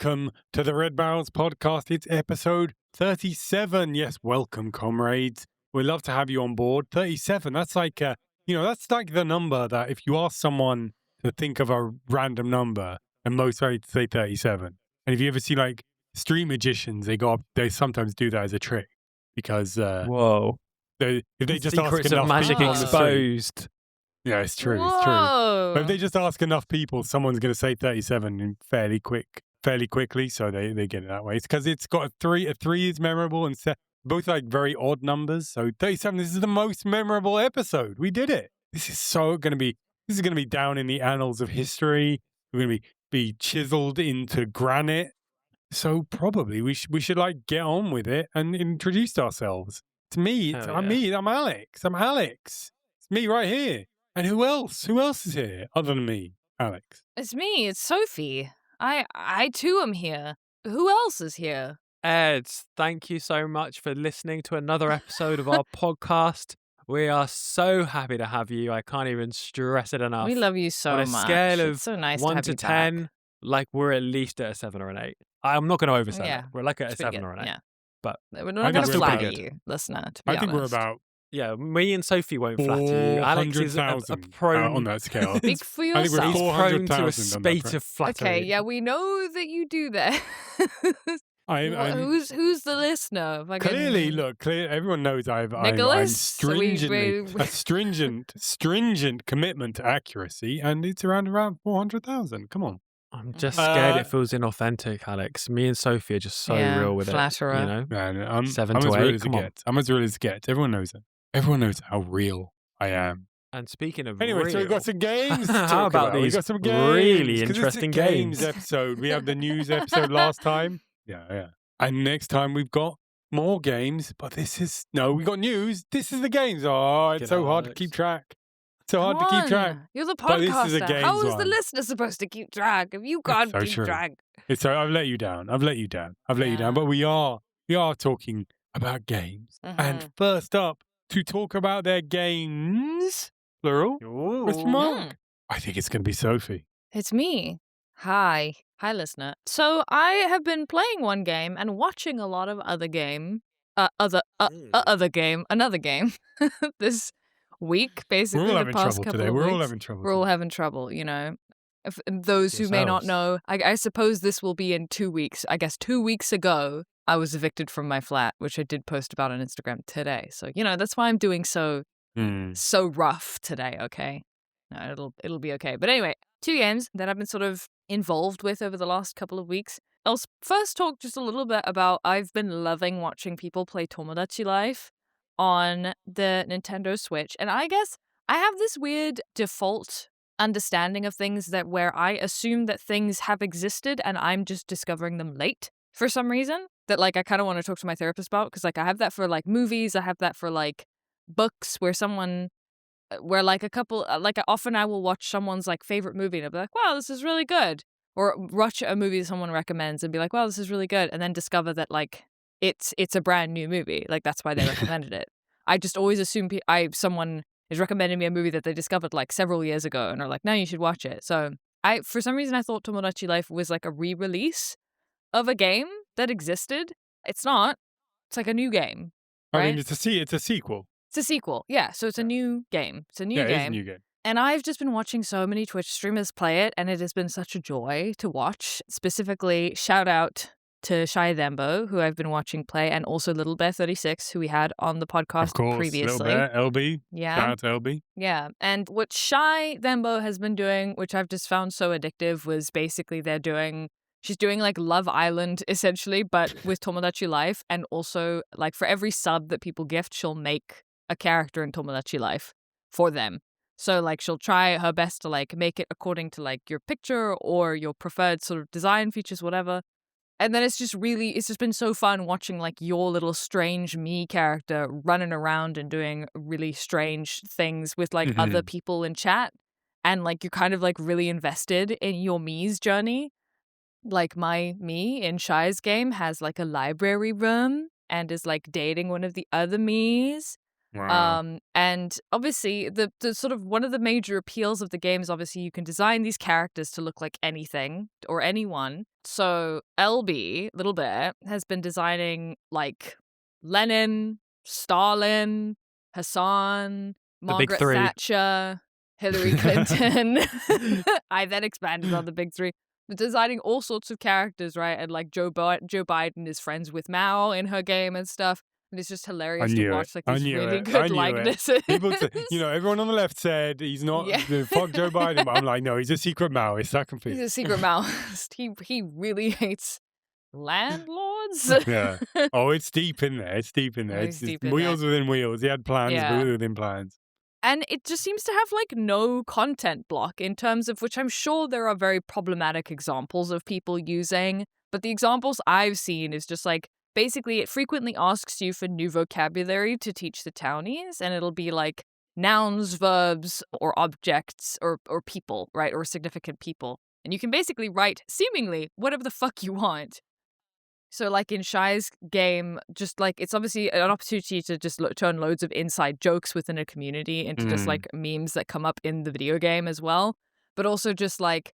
welcome to the Red Barrels podcast. It's episode 37. Yes, welcome, comrades. We'd love to have you on board. 37, that's like, that's like the number that if you ask someone to think of a random number, and most likely to say 37. And if you ever see like street magicians, they sometimes do that as a trick because whoa, if they just ask secrets enough of magic people on the street- exposed. Yeah, it's true. It's true. Whoa. But if they just ask enough people, someone's going to say 37 fairly quickly, so they get it that way. It's because it's got a three. A 3 is memorable, and both like very odd numbers. So 37. This is the most memorable episode. We did it. This is going to be down in the annals of history. We're going to be chiseled into granite. So probably we should like get on with it and introduce ourselves. It's me. I'm Alex. It's me right here. And who else? Who else is here other than me, Alex? It's me. It's Sofie. I too am here. Who else is here? Ed, thank you so much for listening to another episode of our podcast. We are so happy to have you. I can't even stress it enough. We love you so On a much. scale of It's so nice 1 to have to you 10, back. like we're at least at a 7 or an 8. I'm not going to oversell Yeah, it. We're like at a It's pretty 7 good. or an 8. Yeah. But We're I not think going to we're flatter pretty you, listener, to be I think we're honest. about yeah, me and Sophie won't flatter you. Alex is a 400,000 prone on that scale. Speak for I think we're yourself. He's 400,000 prone to a on that spate front. of flattery. Okay, yeah, we know that you do that. I'm Who's the listener? Fucking clearly, everyone knows I'm Nicholas? stringently a stringent commitment to accuracy, and it's around 400,000. Come on. I'm just scared it feels inauthentic, Alex. Me and Sophie are just so real with flatterer. it. You know? Man, I'm 7 I'm to as real 8, as it come on. gets. I'm as real as it gets. Everyone knows it. Everyone knows how real I am. And speaking of Anyway, so we've real, got some games to How talk about We've these got some games, really 'cause it's a interesting games games? episode. We had the news episode last time. Yeah. And next time we've got more games, but we got news. This is the games. Oh, it's Get so out, hard to Alex. keep track. So Come hard to keep track. on. You're the But this is a podcaster. games How is the one. listener supposed to keep track if you can't so keep true. track? I've let you down. Yeah. But we are talking about games. And first up, to talk about their games, plural, with Mark. I think it's going to be Sophie. It's me. Hi, listener. So I have been playing one game and watching a lot of other game, another game this week. Basically, We're all the having past trouble couple today. of We're weeks. all having trouble. We're all today. having trouble, you know. Those who may not know, I suppose this will be in 2 weeks. I guess 2 weeks ago, I was evicted from my flat, which I did post about on Instagram today. So, that's why I'm doing so rough today, okay? No, it'll be okay. But anyway, 2 games that I've been sort of involved with over the last couple of weeks. I'll first talk just a little bit about I've been loving watching people play Tomodachi Life on the Nintendo Switch. And I guess I have this weird default understanding of things that where I assume that things have existed and I'm just discovering them late for some reason. That like I kind of want to talk to my therapist about because like I have that for like movies, I have that for like books where like a couple often I will watch someone's like favorite movie and I'll be like, wow, this is really good. Or watch a movie that someone recommends and be like, wow, this is really good, and then discover that like it's a brand new movie. Like that's why they recommended it. I just always assume someone is recommending me a movie that they discovered like several years ago and are like, no, you should watch it. So for some reason I thought Tomodachi Life was like a re-release of a game that existed. It's not. It's like a new game. Right? I mean, it's a sequel. It's a sequel, yeah. So it's a new game. It's a new game. It is a new game. And I've just been watching so many Twitch streamers play it, and it has been such a joy to watch. Specifically, shout out to Shy Thembo, who I've been watching play, and also Little Bear 36, who we had on the podcast Of course, previously. Little Bear, LB. Yeah. Shout out to LB. Yeah. And what Shy Thembo has been doing, which I've just found so addictive, was basically she's doing like Love Island essentially, but with Tomodachi Life. And also like for every sub that people gift, she'll make a character in Tomodachi Life for them. So like she'll try her best to like make it according to like your picture or your preferred sort of design features, whatever. And then it's just been so fun watching like your little strange me character running around and doing really strange things with like other people in chat. And like you're kind of like really invested in your me's journey. Like my me in Shy's game has like a library room and is like dating one of the other me's. Wow. And obviously the sort of one of the major appeals of the game is obviously you can design these characters to look like anything or anyone. So LB, Little Bear, has been designing like Lenin, Stalin, Hassan, The big Margaret three. Thatcher, Hillary Clinton. I then expanded on the big three. But designing all sorts of characters, right? And like Joe Biden is friends with Mao in her game and stuff. And it's just I hilarious to knew it. watch like I these knew really it. I good knew it. likenesses. People, everyone on the left said he's not Yeah. fuck Joe Biden, but I'm like, no, he's a secret Maoist. I can feel He's it. a secret Maoist. He really hates landlords. Yeah. Oh, it's deep in there. It's deep in there. Oh, It's it's just deep in wheels within wheels. He had plans Yeah. within plans. And it just seems to have like no content block in terms of which I'm sure there are very problematic examples of people using. But the examples I've seen is just like basically it frequently asks you for new vocabulary to teach the townies. And it'll be like nouns, verbs, or objects or people, right? Or significant people. And you can basically write seemingly whatever the fuck you want. So, like in Shy's game, just like it's obviously an opportunity to just turn loads of inside jokes within a community into just like memes that come up in the video game as well. But also just like,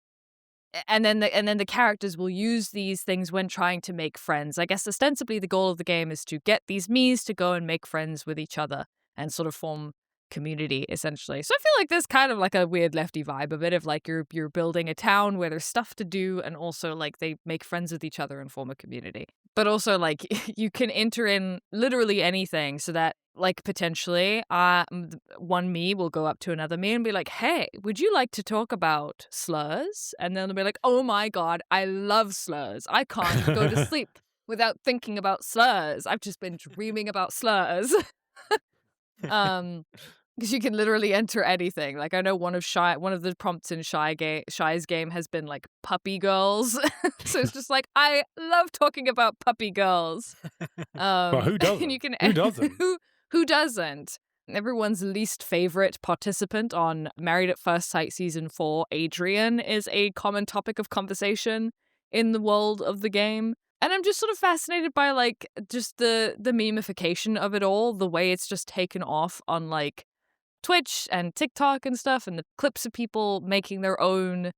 and then the characters will use these things when trying to make friends. I guess ostensibly the goal of the game is to get these Miis to go and make friends with each other and sort of form community essentially. So I feel like there's kind of like a weird lefty vibe of it of like you're building a town where there's stuff to do and also like they make friends with each other and form a community. But also like you can enter in literally anything so that like potentially one me will go up to another me and be like, hey, would you like to talk about slurs? And then they'll be like, oh my God, I love slurs. I can't go to sleep without thinking about slurs. I've just been dreaming about slurs. Because you can literally enter anything. Like I know one of the prompts in Shy's game has been like puppy girls. So it's just like I love talking about puppy girls. Well, who doesn't? And you can, who doesn't? Who doesn't? Everyone's least favorite participant on Married at First Sight season 4, Adrian, is a common topic of conversation in the world of the game. And I'm just sort of fascinated by like just the memification of it all, the way it's just taken off on like Twitch and TikTok and stuff, and the clips of people making their own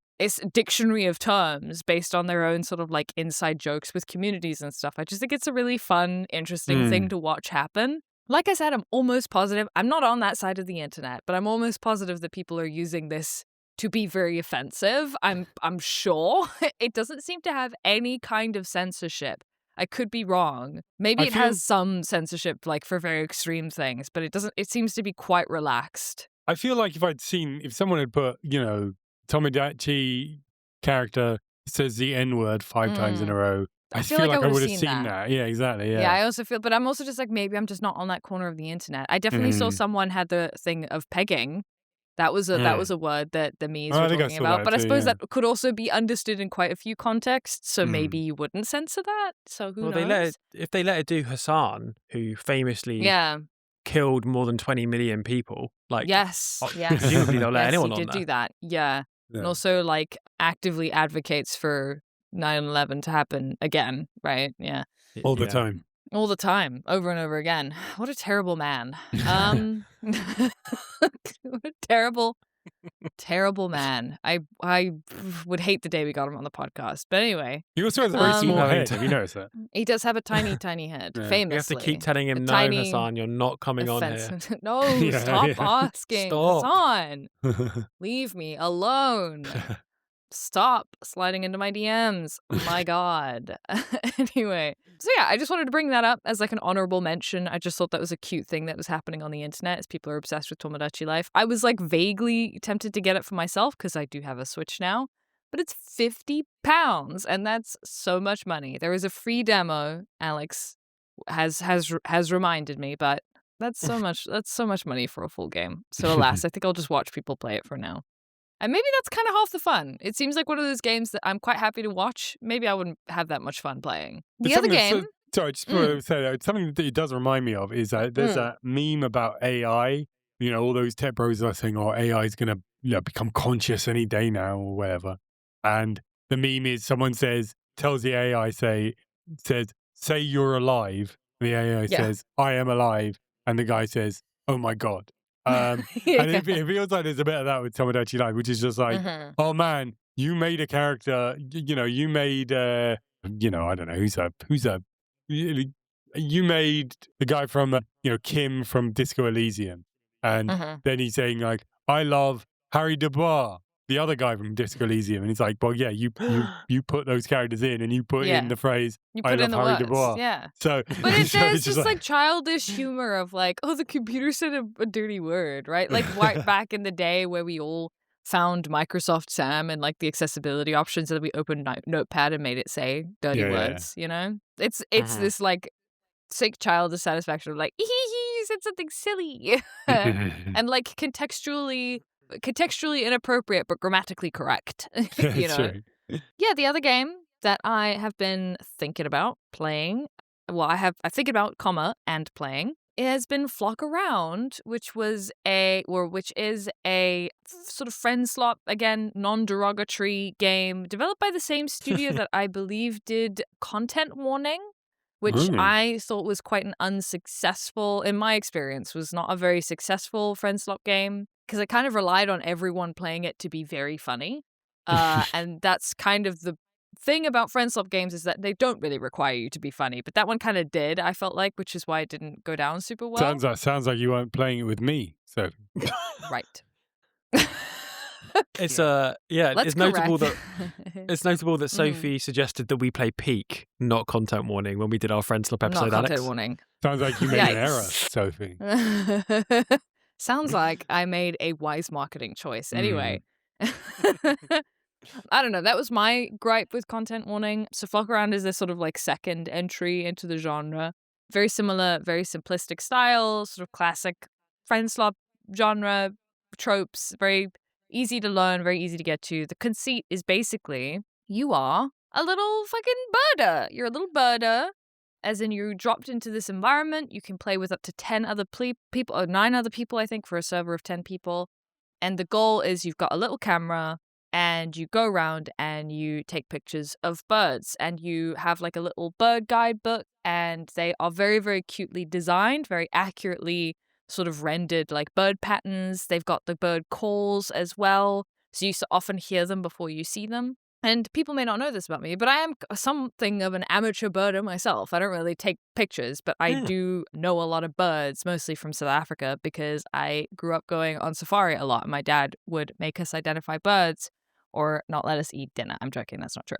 dictionary of terms based on their own sort of like inside jokes with communities and stuff. I just think it's a really fun, interesting thing to watch happen. Like I said, I'm almost positive, I'm not on that side of the internet, but I'm almost positive that people are using this to be very offensive. I'm sure. It doesn't seem to have any kind of censorship. I could be wrong. Maybe it has some censorship like for very extreme things, but it seems to be quite relaxed. I feel like if someone had put, Tomodachi character says the N-word 5 times in a row, I feel like I would have seen that. Yeah, exactly. Yeah. Yeah, I also feel, but I'm also just like, maybe I'm just not on that corner of the internet. I definitely saw someone had the thing of pegging. That was a word that the Miis were talking about. But I suppose that could also be understood in quite a few contexts. So maybe you wouldn't censor that. So who knows? If they let it do Hassan, who famously killed more than 20 million people. Like yes. Presumably they'll let anyone on there. He did do that. Yeah. And also like actively advocates for 9/11 to happen again, right? Yeah. All the time. All the time, over and over again. What a terrible man. What a terrible man. I would hate the day we got him on the podcast. But anyway. He also has a very small head. Have you noticed that? He does have a tiny, tiny head, famously. You have to keep telling him, no, Hassan, you're not coming on here. No, stop asking. Stop. Hassan, leave me alone. Stop sliding into my DMs. Oh my God. Anyway. So yeah, I just wanted to bring that up as like an honorable mention. I just thought that was a cute thing that was happening on the internet as people are obsessed with Tomodachi Life. I was like vaguely tempted to get it for myself because I do have a Switch now, but it's £50 and that's so much money. There is a free demo, Alex has reminded me, but that's so much money for a full game. So alas, I think I'll just watch people play it for now. And maybe that's kind of half the fun. It seems like one of those games that I'm quite happy to watch. Maybe I wouldn't have that much fun playing. The other game... Sorry, just to say that, something that it does remind me of is that there's that meme about AI. All those tech bros are saying, AI is going to become conscious any day now or whatever. And the meme is someone tells the AI, say you're alive. The AI says, I am alive. And the guy says, Oh my god. Yeah. And it feels like there's a bit of that with Tomodachi Life, which is just like, Mhm. oh man, you made a character. You made I don't know who's a you made the guy from Kim from Disco Elysium, and Mhm. then he's saying like, I love Harry Dubois, the other guy from Disco Elysium, and he's like, well, yeah, you put those characters in, and you put in Yeah. the phrase, You I put in love the Harry words. Dubois. Yeah. So, But so there's it's just just like childish humor of like, oh, the computer said a dirty word, right? Like right back in the day where we all found Microsoft Sam and like the accessibility options that we opened Notepad and made it say dirty yeah. words, you know? It's Mhm. this like sick childish satisfaction of like, you said something silly. And like contextually inappropriate but grammatically correct. You That's know? true. Yeah, the other game that I have been thinking about playing, well, I think about and playing, has been Flock Around, which is a sort of friend slot, again, non-derogatory game developed by the same studio that I believe did Content Warning, which Mm. I thought was quite an unsuccessful, in my experience, was not a very successful friend slot game because it kind of relied on everyone playing it to be very funny. And that's kind of the thing about friend swap games is that they don't really require you to be funny, but that one kind of did, I felt like, which is why it didn't go down super well. Sounds like you weren't playing it with me. So Right. It's Let's it's notable correct. that Sofie suggested that we play Peak, not Content Warning, when we did our Friend Slip Not episode, Content Alex. Warning. sounds like you made an error, Yikes. Sophie. Sounds like I made a wise marketing choice. Anyway. I don't know. That was my gripe with Content Warning. So Flock Around is this sort of like second entry into the genre. Very similar, very simplistic style, sort of classic friend slop genre tropes. Very easy to learn, very easy to get to. The conceit is basically you are a little fucking birder. You're a little birder. As in, you dropped into this environment. You can play with up to 10 other people, or 9 other people, I think, for a server of 10 people. And the goal is you've got a little camera and you go around and you take pictures of birds. And you have like a little bird guidebook, and they are very, very cutely designed, very accurately sort of rendered like bird patterns. They've got the bird calls as well, so you often hear them before you see them. And people may not know this about me, but I am something of an amateur birder myself. I don't really take pictures, but I do know a lot of birds, mostly from South Africa, because I grew up going on safari a lot. My dad would make us identify birds or not let us eat dinner. I'm joking. That's not true.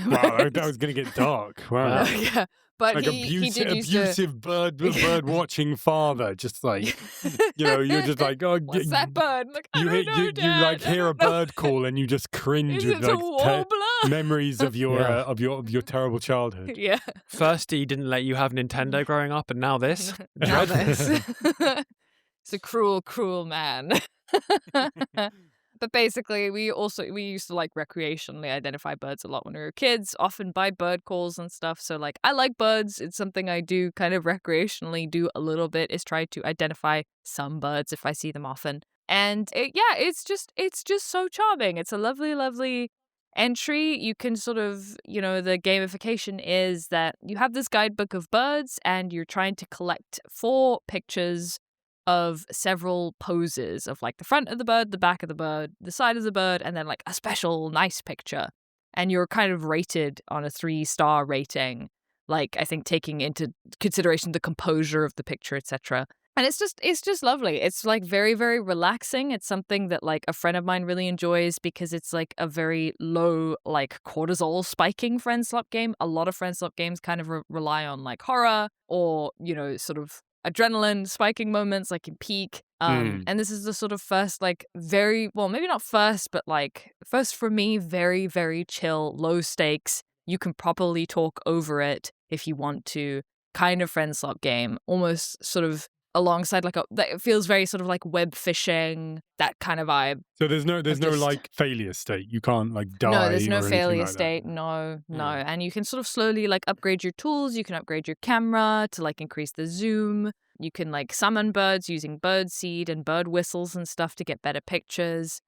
Wow, that was going to get dark. Wow. Yeah, but Like he did use to... abusive bird watching father, just like you're just like, oh, What's that bird? Like, I you don't know, you Dad. like hear a bird call and you just cringe Is with it a like warbler? memories of your Yeah. of your terrible childhood. Yeah. First, he didn't let you have Nintendo growing up, and now this. Now this. It's a cruel, cruel man. But basically, we used to like recreationally identify birds a lot when we were kids, often by bird calls and stuff. So like, I like birds. It's something I do kind of recreationally do a little bit, is try to identify some birds if I see them often. And it's just so charming. It's a lovely, lovely entry. You can sort of, the gamification is that you have this guidebook of birds and you're trying to collect 4 pictures of several poses of like the front of the bird, the back of the bird, the side of the bird, and then like a special nice picture. And you're kind of rated on a 3-star rating, like I think taking into consideration the composure of the picture, etc. And it's just lovely. It's like very, very relaxing. It's something that like a friend of mine really enjoys because it's like a very low like cortisol spiking friend slop game. A lot of friend slop games kind of rely on like horror or, sort of adrenaline spiking moments like in Peak. And this is the sort of first like very, well, maybe not first, but like first for me, very, very chill, low stakes. You can properly talk over it if you want to kind of friend slop game, almost sort of alongside like it feels very sort of like web fishing, that kind of vibe. So there's no like failure state. You can't like die. No, there's no or failure like state. No. And you can sort of slowly like upgrade your tools. You can upgrade your camera to like increase the zoom. You can like summon birds using bird seed and bird whistles and stuff to get better pictures.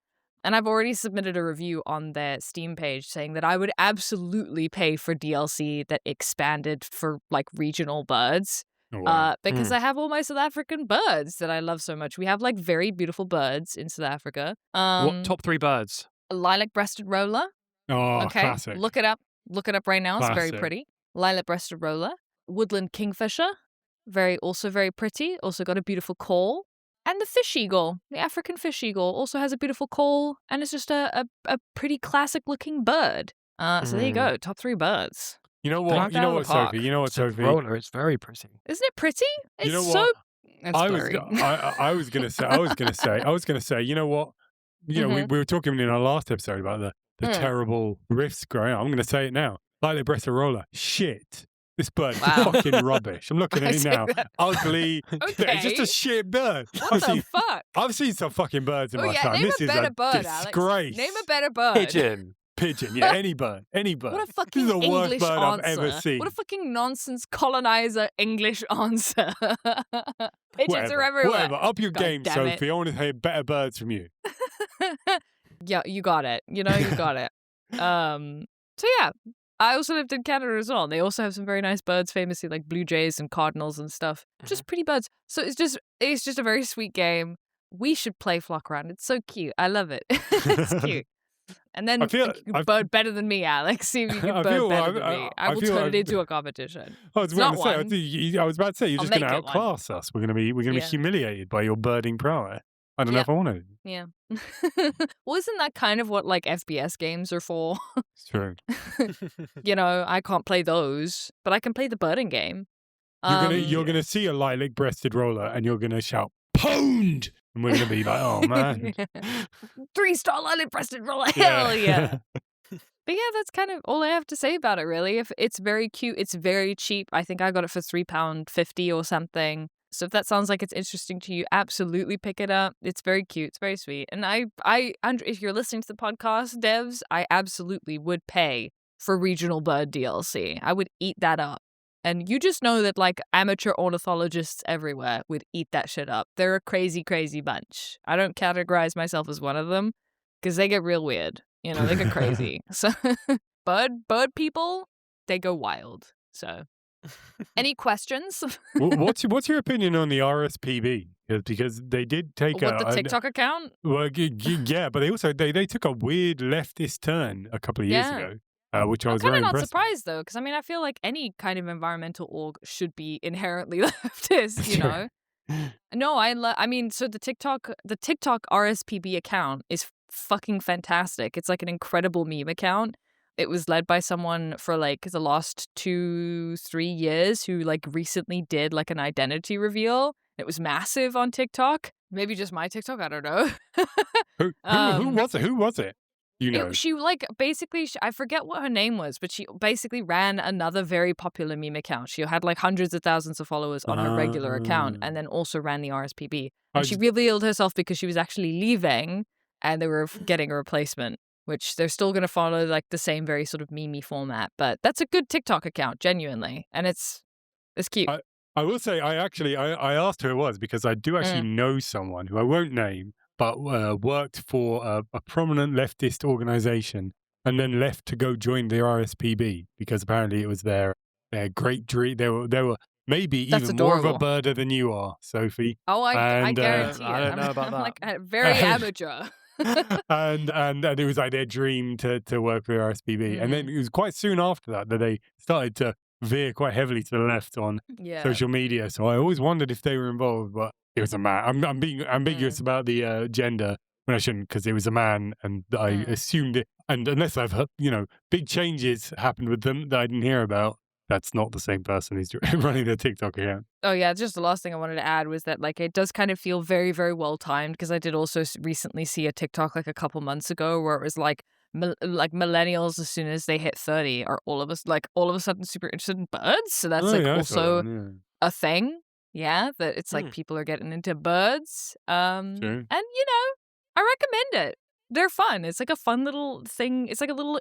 And I've already submitted a review on their Steam page saying that I would absolutely pay for DLC that expanded for like regional birds. Oh, wow. Because I have all my South African birds that I love so much. We have like very beautiful birds in South Africa. What top 3 birds? Lilac-breasted roller. Oh, Okay, classic. look it up. Look it up right now. It's very Classic. pretty. Lilac-breasted roller. Woodland kingfisher. Also very pretty. Also got a beautiful call. And the fish eagle. The African fish eagle also has a beautiful call. And it's just a pretty classic-looking bird. So there you go. Top 3 birds. You know Knocked what? You out know of what, the park. Sophie? You know what, So Sophie? roller, it's very pretty. Isn't it pretty? It's You know so... what? It's blurry. I was gonna say. You know what? You know, we were talking in our last episode about the terrible riffs growing up. I'm gonna say it now. Like the roller. Shit. This bird is fucking rubbish. I'm looking at it now. Ugly. Okay. It's just a shit bird. What the fuck? I've seen some fucking birds in my time. Name This a is better a bird, disgrace. Alex. Name a better bird. Pigeon. Yeah, any bird. Any bird. What a This fucking is the worst English bird answer. I've ever seen. What a fucking nonsense colonizer English answer. Pigeons are everywhere. Whatever. Up your God game, damn it. Sophie. I want to hear better birds from you. Yeah, you got it. You got it. So yeah, I also lived in Canada as well. And they also have some very nice birds, famously like blue jays and cardinals and stuff. Just pretty birds. So it's just a very sweet game. We should play Flock Around. It's so cute. I love it. It's cute. And then you can bird better than me, Alex. See if you can bird better than me. I will turn it into a competition. I was about to say you're just going to outclass us. We're going to be humiliated by your birding prowess. I don't know if I want to. Yeah. Well, isn't that kind of what like FPS games are for? It's true. I can't play those, but I can play the birding game. You're gonna see a lilac-breasted roller and you're gonna shout "pwned," and we're gonna be like, "Oh man, 3-star lilac-breasted roller, hell yeah!" But yeah, that's kind of all I have to say about it. Really, if it's very cute, it's very cheap. I think I got it for £3.50 or something. So if that sounds like it's interesting to you, absolutely pick it up. It's very cute. It's very sweet. And if you're listening to the podcast, devs, I absolutely would pay for regional bird DLC. I would eat that up. And you just know that like amateur ornithologists everywhere would eat that shit up. They're a crazy, crazy bunch. I don't categorize myself as one of them because they get real weird. They get crazy. So bird people, they go wild. So any questions? What's your opinion on the RSPB? Because they did take the TikTok account? Well, yeah, but they took a weird leftist turn a couple of years ago, which I was very impressed. I'm kind of not surprised though, because I feel like any kind of environmental org should be inherently leftist. No, so the TikTok RSPB account is fucking fantastic. It's like an incredible meme account. It was led by someone for like the last 2-3 years who like recently did like an identity reveal. It was massive on TikTok. Maybe just my TikTok. I don't know. Who was it? Who was it? She like basically, I forget what her name was, but she basically ran another very popular meme account. She had like hundreds of thousands of followers on her regular account and then also ran the RSPB. And she revealed herself because she was actually leaving and they were getting a replacement. Which they're still going to follow like the same very sort of meme-y format. But that's a good TikTok account, genuinely. And it's cute. I will say, I asked who it was because I do actually know someone who I won't name, but worked for a prominent leftist organization and then left to go join the RSPB because apparently it was their great dream. They were maybe that's even adorable. more of a birder than you are, Sophie. Oh, I guarantee it. I don't know about I'm that. like very amateur. and it was like their dream to work for the RSPB. And then it was quite soon after that they started to veer quite heavily to the left on social media. So I always wondered if they were involved, but it was a man. I'm being ambiguous about the gender when I shouldn't, because it was a man, and I assumed it. And unless I've heard, big changes happened with them that I didn't hear about, that's not the same person who's running the TikTok account. Oh, yeah. Just the last thing I wanted to add was that, like, it does kind of feel very, very well timed because I did also recently see a TikTok like a couple months ago where it was like millennials, as soon as they hit 30, are all of a sudden super interested in birds. So that's also a thing. Yeah. That it's like people are getting into birds. Sure. And, I recommend it. They're fun. It's like a fun little thing. It's like a little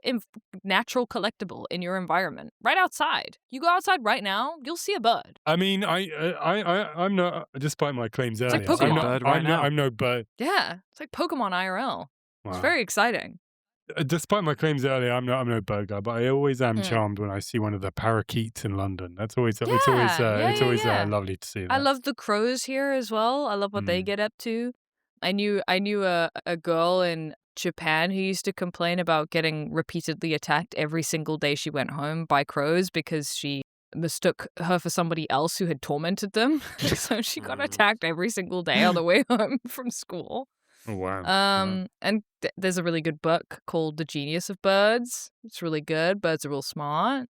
natural collectible in your environment, right outside. You go outside right now, you'll see a bird. I mean, I'm not, despite my claims earlier, like Pokemon. I'm no bird. Yeah, it's like Pokemon IRL. Wow. It's very exciting. Despite my claims earlier, I'm no bird guy, but I always am Mm. charmed when I see one of the parakeets in London. That's always Yeah, yeah. lovely to see I that. love the crows here as well. I love what they get up to. I knew a girl in Japan who used to complain about getting repeatedly attacked every single day she went home by crows because she mistook her for somebody else who had tormented them. So she got attacked every single day on the way home from school. Oh, wow. And there's a really good book called The Genius of Birds. It's really good. Birds are real smart.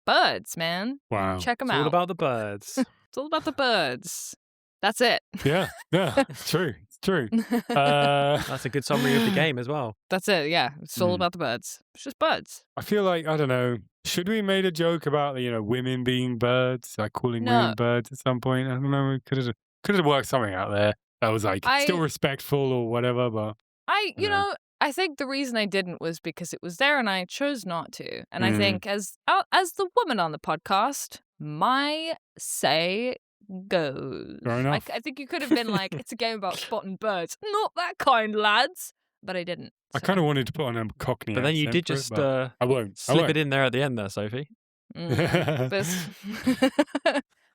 Birds, man. Wow. Check them It's out. all about the birds. It's all about the birds. That's it. Yeah, it's true. It's true. That's a good summary of the game as well. That's it, yeah. It's all about the birds. It's just birds. I feel like, I don't know, should we made a joke about, women being birds, like calling No. women birds at some point? I don't know. We could have worked something out there that was like still respectful or whatever, but I think the reason I didn't was because it was there and I chose not to. And I think as the woman on the podcast, my say goes. Fair enough. I think you could have been like, it's a game about spotting birds. Not that kind, lads. But I didn't. I kind of wanted to put on a Cockney But then you accent did for it, just but I won't. slip it in there at the end there, Sophie. But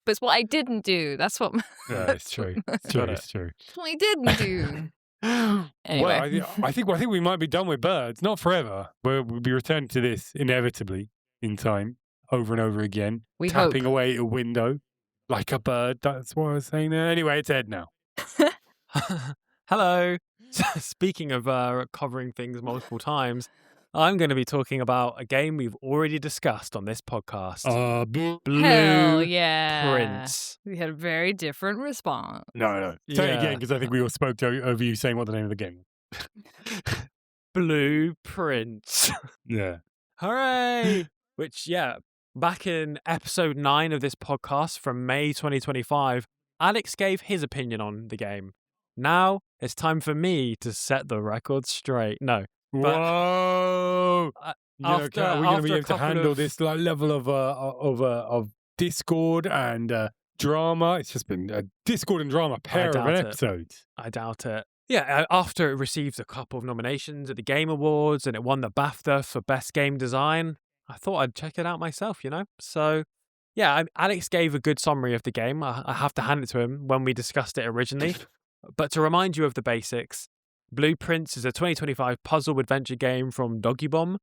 it's what I didn't do. That's what. Yeah, it's true. It's true. It's true. That's what I didn't do. Anyway. Well, I think we might be done with birds. Not forever. We'll be returning to this inevitably in time, over and over again. We tapping hope. away at a window like a bird. That's what I was saying there. Anyway, it's Ed now. Hello. Speaking of covering things multiple times, I'm going to be talking about a game we've already discussed on this podcast. Blue Hell yeah. Prince. We had a very different response. No. Say it again, because I think we all spoke over you saying what the name of the game was. Blue Prince. Yeah. Hooray! Which, back in episode 9 of this podcast from May 2025, Alex gave his opinion on the game. Now it's time for me to set the record straight. No. Whoa! Are we going to be able to handle this level of discord and drama? It's just been a discord and drama pair of an episode. I doubt it. Yeah, after it received a couple of nominations at the Game Awards and it won the BAFTA for Best Game Design, I thought I'd check it out myself, So, yeah, Alex gave a good summary of the game. I have to hand it to him when we discussed it originally. But to remind you of the basics, Blue Prince is a 2025 puzzle adventure game from Doggy Bomb.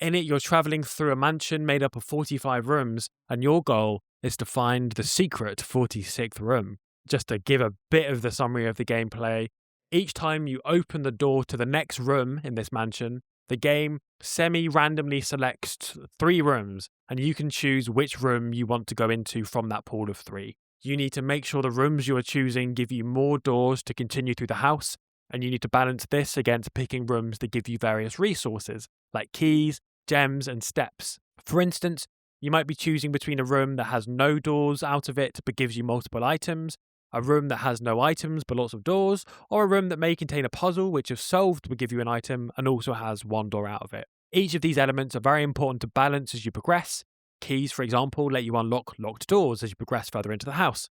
In it, you're traveling through a mansion made up of 45 rooms, and your goal is to find the secret 46th room. Just to give a bit of the summary of the gameplay, each time you open the door to the next room in this mansion, the game semi-randomly selects 3 rooms, and you can choose which room you want to go into from that pool of 3. You need to make sure the rooms you are choosing give you more doors to continue through the house, and you need to balance this against picking rooms that give you various resources, like keys, gems, and steps. For instance, you might be choosing between a room that has no doors out of it but gives you multiple items, a room that has no items but lots of doors, or a room that may contain a puzzle which if solved will give you an item and also has one door out of it. Each of these elements are very important to balance as you progress. Keys, for example, let you unlock locked doors as you progress further into the house.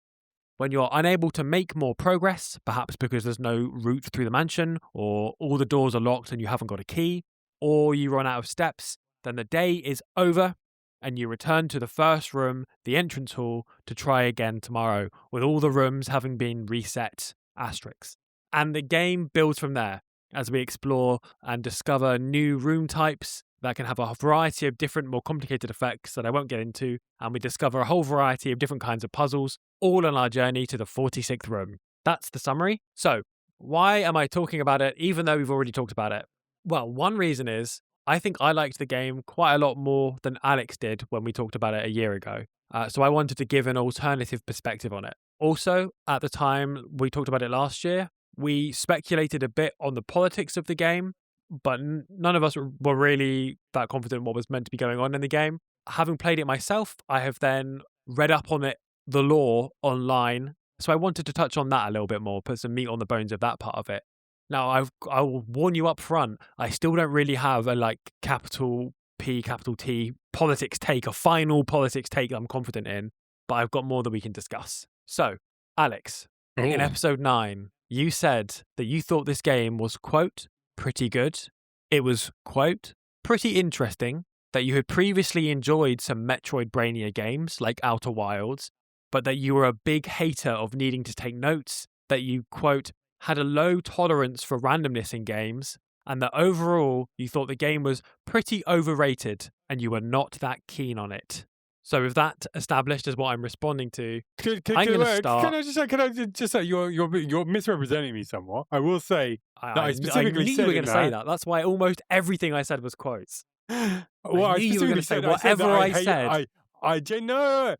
When you're unable to make more progress, perhaps because there's no route through the mansion, or all the doors are locked and you haven't got a key, or you run out of steps, then the day is over and you return to the first room, the entrance hall, to try again tomorrow, with all the rooms having been reset, asterisks. And the game builds from there, as we explore and discover new room types that can have a variety of different, more complicated effects that I won't get into, and we discover a whole variety of different kinds of puzzles, all on our journey to the 46th room. That's the summary. So, why am I talking about it, even though we've already talked about it? Well, one reason is, I think I liked the game quite a lot more than Alex did when we talked about it a year ago. So I wanted to give an alternative perspective on it. Also, at the time we talked about it last year, we speculated a bit on the politics of the game, but none of us were really that confident what was meant to be going on in the game. Having played it myself, I have then read up on it, the lore, online. So I wanted to touch on that a little bit more, put some meat on the bones of that part of it. Now, I will warn you up front, I still don't really have a capital P, capital T politics take, a final politics take that I'm confident in, but I've got more that we can discuss. So, Alex, in episode 9, you said that you thought this game was, quote, pretty good, It was, quote, pretty interesting that you had previously enjoyed some Metroidvania games like Outer Wilds, but that you were a big hater of needing to take notes, that you, quote, had a low tolerance for randomness in games, and that overall you thought the game was pretty overrated and you were not that keen on it. So with that established as what I'm responding to, I'm going to start. Can I just say you're misrepresenting me somewhat? I will say that I specifically knew you said were going to say that. That's why almost everything I said was quotes. Well, I knew you were going to say whatever I said. I genuinely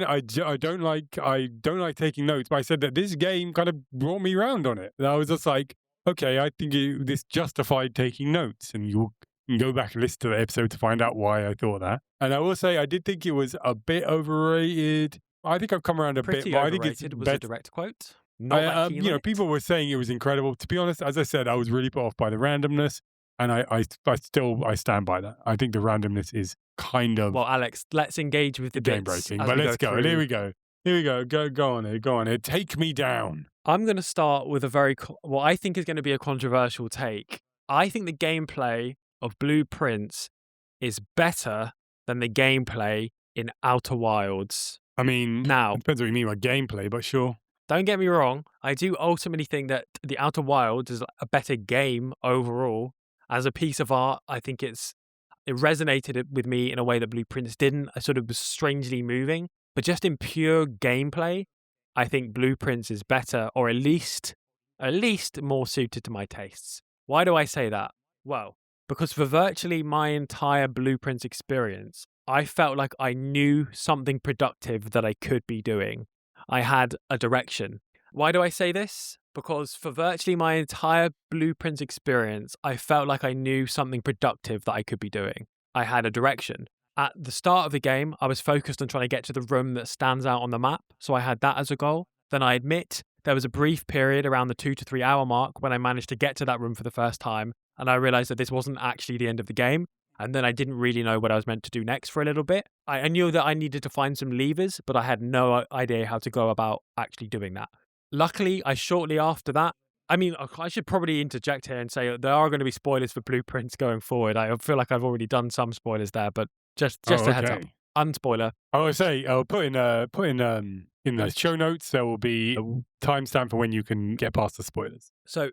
I don't like taking notes, but I said that this game kind of brought me around on it. And I was just like, okay, I think this justified taking notes, and you can go back and listen to the episode to find out why I thought that. And I will say I did think it was a bit overrated. I think I've come around a Pretty bit, but I think overrated it's was a direct quote. Not that keen on it. People were saying it was incredible. To be honest, as I said, I was really put off by the randomness, and I stand by that. I think the randomness is kind of Well, Alex, let's engage with the game bits breaking. as But we let's go. through. Here we go. Go on it. Take me down. I'm going to start with what I think is going to be a controversial take. I think the gameplay of Blueprints is better than the gameplay in Outer Wilds. I mean, now, it depends what you mean by gameplay, but sure. Don't get me wrong. I do ultimately think that the Outer Wilds is a better game overall. As a piece of art, I think it resonated with me in a way that Blueprints didn't. I sort of was strangely moving. But just in pure gameplay, I think Blueprints is better, or at least more suited to my tastes. Why do I say that? Well, because for virtually my entire Blueprints experience, I felt like I knew something productive that I could be doing. I had a direction. Why do I say this? Because for virtually my entire Blueprints experience, I felt like I knew something productive that I could be doing. I had a direction. At the start of the game, I was focused on trying to get to the room that stands out on the map, so I had that as a goal. Then I admit there was a brief period around the 2 to 3 hour mark when I managed to get to that room for the first time, and I realized that this wasn't actually the end of the game. And then I didn't really know what I was meant to do next for a little bit. I knew that I needed to find some levers, but I had no idea how to go about actually doing that. Luckily, shortly after that, I should probably interject here and say there are going to be spoilers for Blueprints going forward. I feel like I've already done some spoilers there, but just a heads up. Unspoiler. I would say I'll put in the show notes, there will be a timestamp for when you can get past the spoilers. So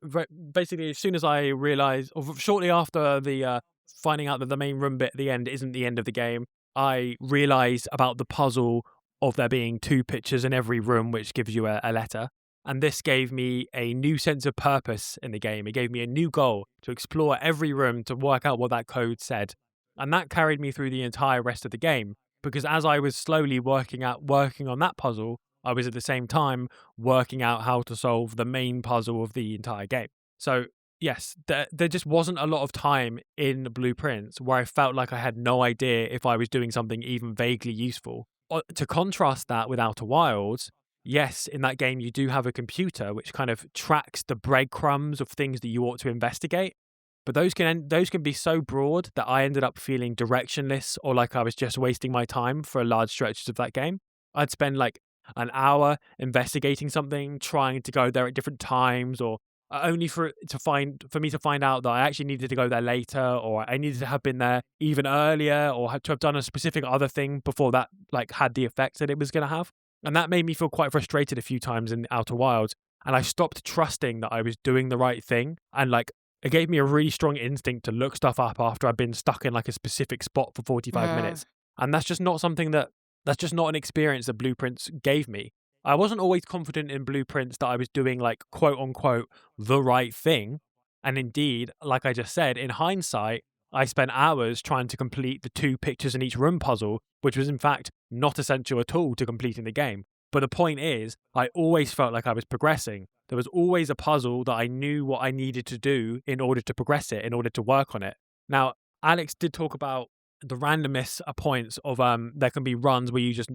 basically, as soon as I realized, or shortly after the finding out that the main room bit at the end isn't the end of the game, I realized about the puzzle of there being 2 pictures in every room, which gives you a letter. And this gave me a new sense of purpose in the game. It gave me a new goal to explore every room to work out what that code said. And that carried me through the entire rest of the game, because as I was slowly working on that puzzle, I was at the same time working out how to solve the main puzzle of the entire game. So yes, there just wasn't a lot of time in Blueprints where I felt like I had no idea if I was doing something even vaguely useful. To contrast that with Outer Wilds, yes, in that game you do have a computer which kind of tracks the breadcrumbs of things that you ought to investigate. But those can be so broad that I ended up feeling directionless, or like I was just wasting my time for large stretches of that game. I'd spend like an hour investigating something, trying to go there at different times, or only for me to find out that I actually needed to go there later, or I needed to have been there even earlier, or had to have done a specific other thing before that like had the effect that it was going to have. And that made me feel quite frustrated a few times in Outer Wilds. And I stopped trusting that I was doing the right thing, and like it gave me a really strong instinct to look stuff up after I'd been stuck in like a specific spot for 45 minutes. And that's just not an experience that Blueprints gave me. I wasn't always confident in Blueprints that I was doing like quote unquote the right thing. And indeed, like I just said, in hindsight, I spent hours trying to complete the 2 pictures in each room puzzle, which was in fact not essential at all to completing the game. But the point is, I always felt like I was progressing. There was always a puzzle that I knew what I needed to do in order to progress it, in order to work on it. Now, Alex did talk about the randomness at points of there can be runs where you just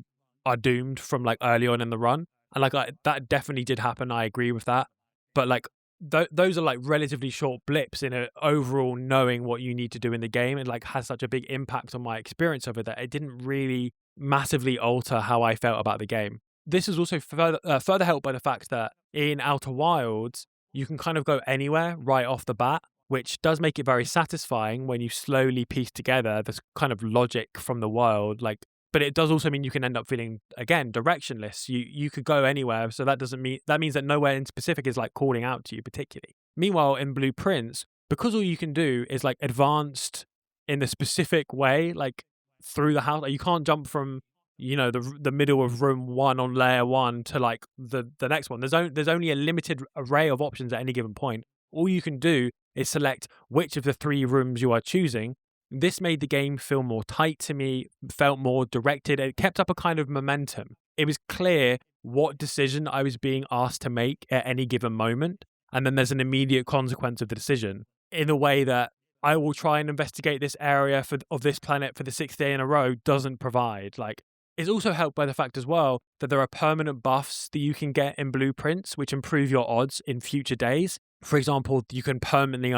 are doomed from like early on in the run. And like that definitely did happen. I agree with that. But like those are like relatively short blips in an overall knowing what you need to do in the game. It like has such a big impact on my experience of it that it didn't really massively alter how I felt about the game. This is also further helped by the fact that in Outer Wilds, you can kind of go anywhere right off the bat. which does make it very satisfying when you slowly piece together this kind of logic from the world. Like, but it does also mean you can end up feeling, again, directionless. You could go anywhere, so that means that nowhere in specific is like calling out to you particularly. Meanwhile, in Blueprints, because all you can do is like advanced in the specific way, like through the house, like, you can't jump from the middle of room 1 on layer 1 to like the next one. There's only a limited array of options at any given point. All you can do is select which of the 3 rooms you are choosing. This made the game feel more tight to me, felt more directed. It kept up a kind of momentum. It was clear what decision I was being asked to make at any given moment, and then there's an immediate consequence of the decision, in a way that I will try and investigate this area of this planet for the 6th day in a row doesn't provide. Like, it's also helped by the fact as well that there are permanent buffs that you can get in Blueprints, which improve your odds in future days. For example, you can permanently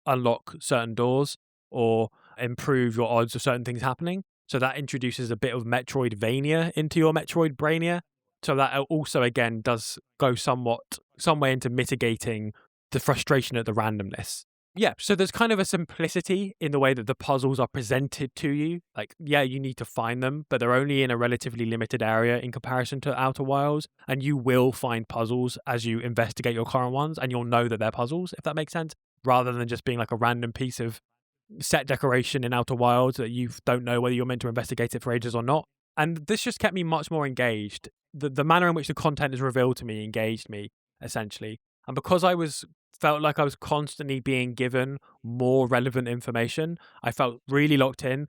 unlock certain doors or improve your odds of certain things happening. So that introduces a bit of Metroidvania into your Metroidbrania. So that also, again, does go some way into mitigating the frustration at the randomness. Yeah, so there's kind of a simplicity in the way that the puzzles are presented to you. Like, yeah, you need to find them, but they're only in a relatively limited area in comparison to Outer Wilds, and you will find puzzles as you investigate your current ones, and you'll know that they're puzzles, if that makes sense, rather than just being like a random piece of set decoration in Outer Wilds that you don't know whether you're meant to investigate it for ages or not. And this just kept me much more engaged. The manner in which the content is revealed to me engaged me, essentially. And because I felt like I was constantly being given more relevant information, I felt really locked in.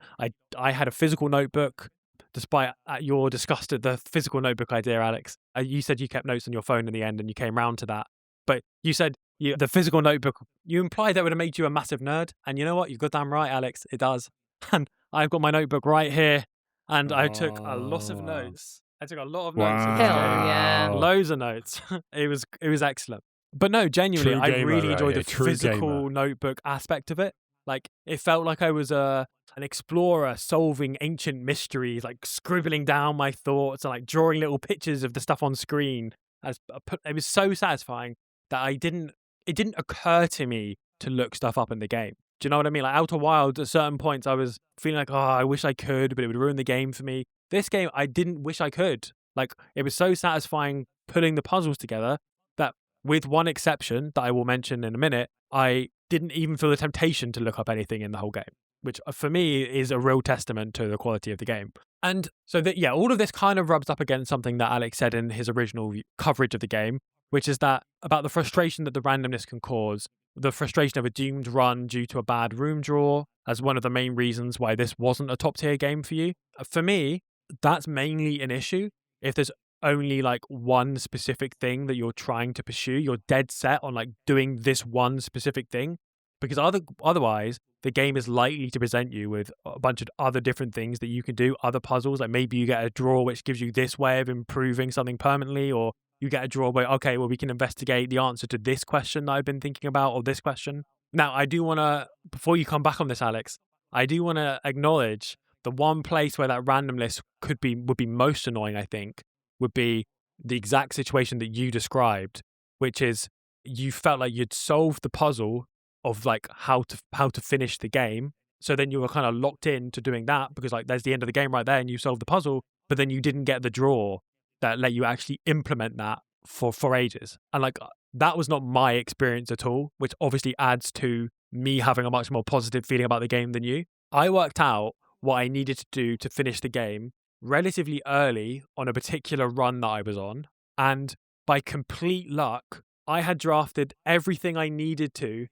I had a physical notebook, despite your disgust at the physical notebook idea, Alex. You said you kept notes on your phone in the end and you came round to that. But you said the physical notebook, you implied that would have made you a massive nerd. And you know what? You're goddamn right, Alex. It does. And I've got my notebook right here. And I took a lot of notes. I took a lot of notes. Hell yeah. Loads of notes. It was excellent. But no, genuinely, True I gamer really right enjoyed here, the true physical gamer. notebook aspect of it. Like, it felt like I was an explorer solving ancient mysteries, like scribbling down my thoughts and like drawing little pictures of the stuff on screen. It was so satisfying that it didn't occur to me to look stuff up in the game. Do you know what I mean? Like Outer Wilds, at certain points, I was feeling like, oh, I wish I could, but it would ruin the game for me. This game, I didn't wish I could. Like, it was so satisfying putting the puzzles together that, with one exception that I will mention in a minute, I didn't even feel the temptation to look up anything in the whole game, which for me is a real testament to the quality of the game. And so all of this kind of rubs up against something that Alex said in his original coverage of the game, which is that about the frustration that the randomness can cause, the frustration of a doomed run due to a bad room draw as one of the main reasons why this wasn't a top tier game for you. For me, that's mainly an issue if there's only like one specific thing that you're trying to pursue. You're dead set on like doing this one specific thing, because otherwise the game is likely to present you with a bunch of other different things that you can do, other puzzles. Like maybe you get a draw which gives you this way of improving something permanently, or you get a draw where, okay, well, we can investigate the answer to this question that I've been thinking about, or this question. Now, I do want to, before you come back on this, Alex, I do want to acknowledge the one place where that randomness would be most annoying, I think, would be the exact situation that you described, which is you felt like you'd solved the puzzle of like how to finish the game. So then you were kind of locked in to doing that because like there's the end of the game right there and you solved the puzzle, but then you didn't get the draw that let you actually implement that for ages. And like that was not my experience at all, which obviously adds to me having a much more positive feeling about the game than you. I worked out what I needed to do to finish the game relatively early on a particular run that I was on, and by complete luck, I had drafted everything I needed to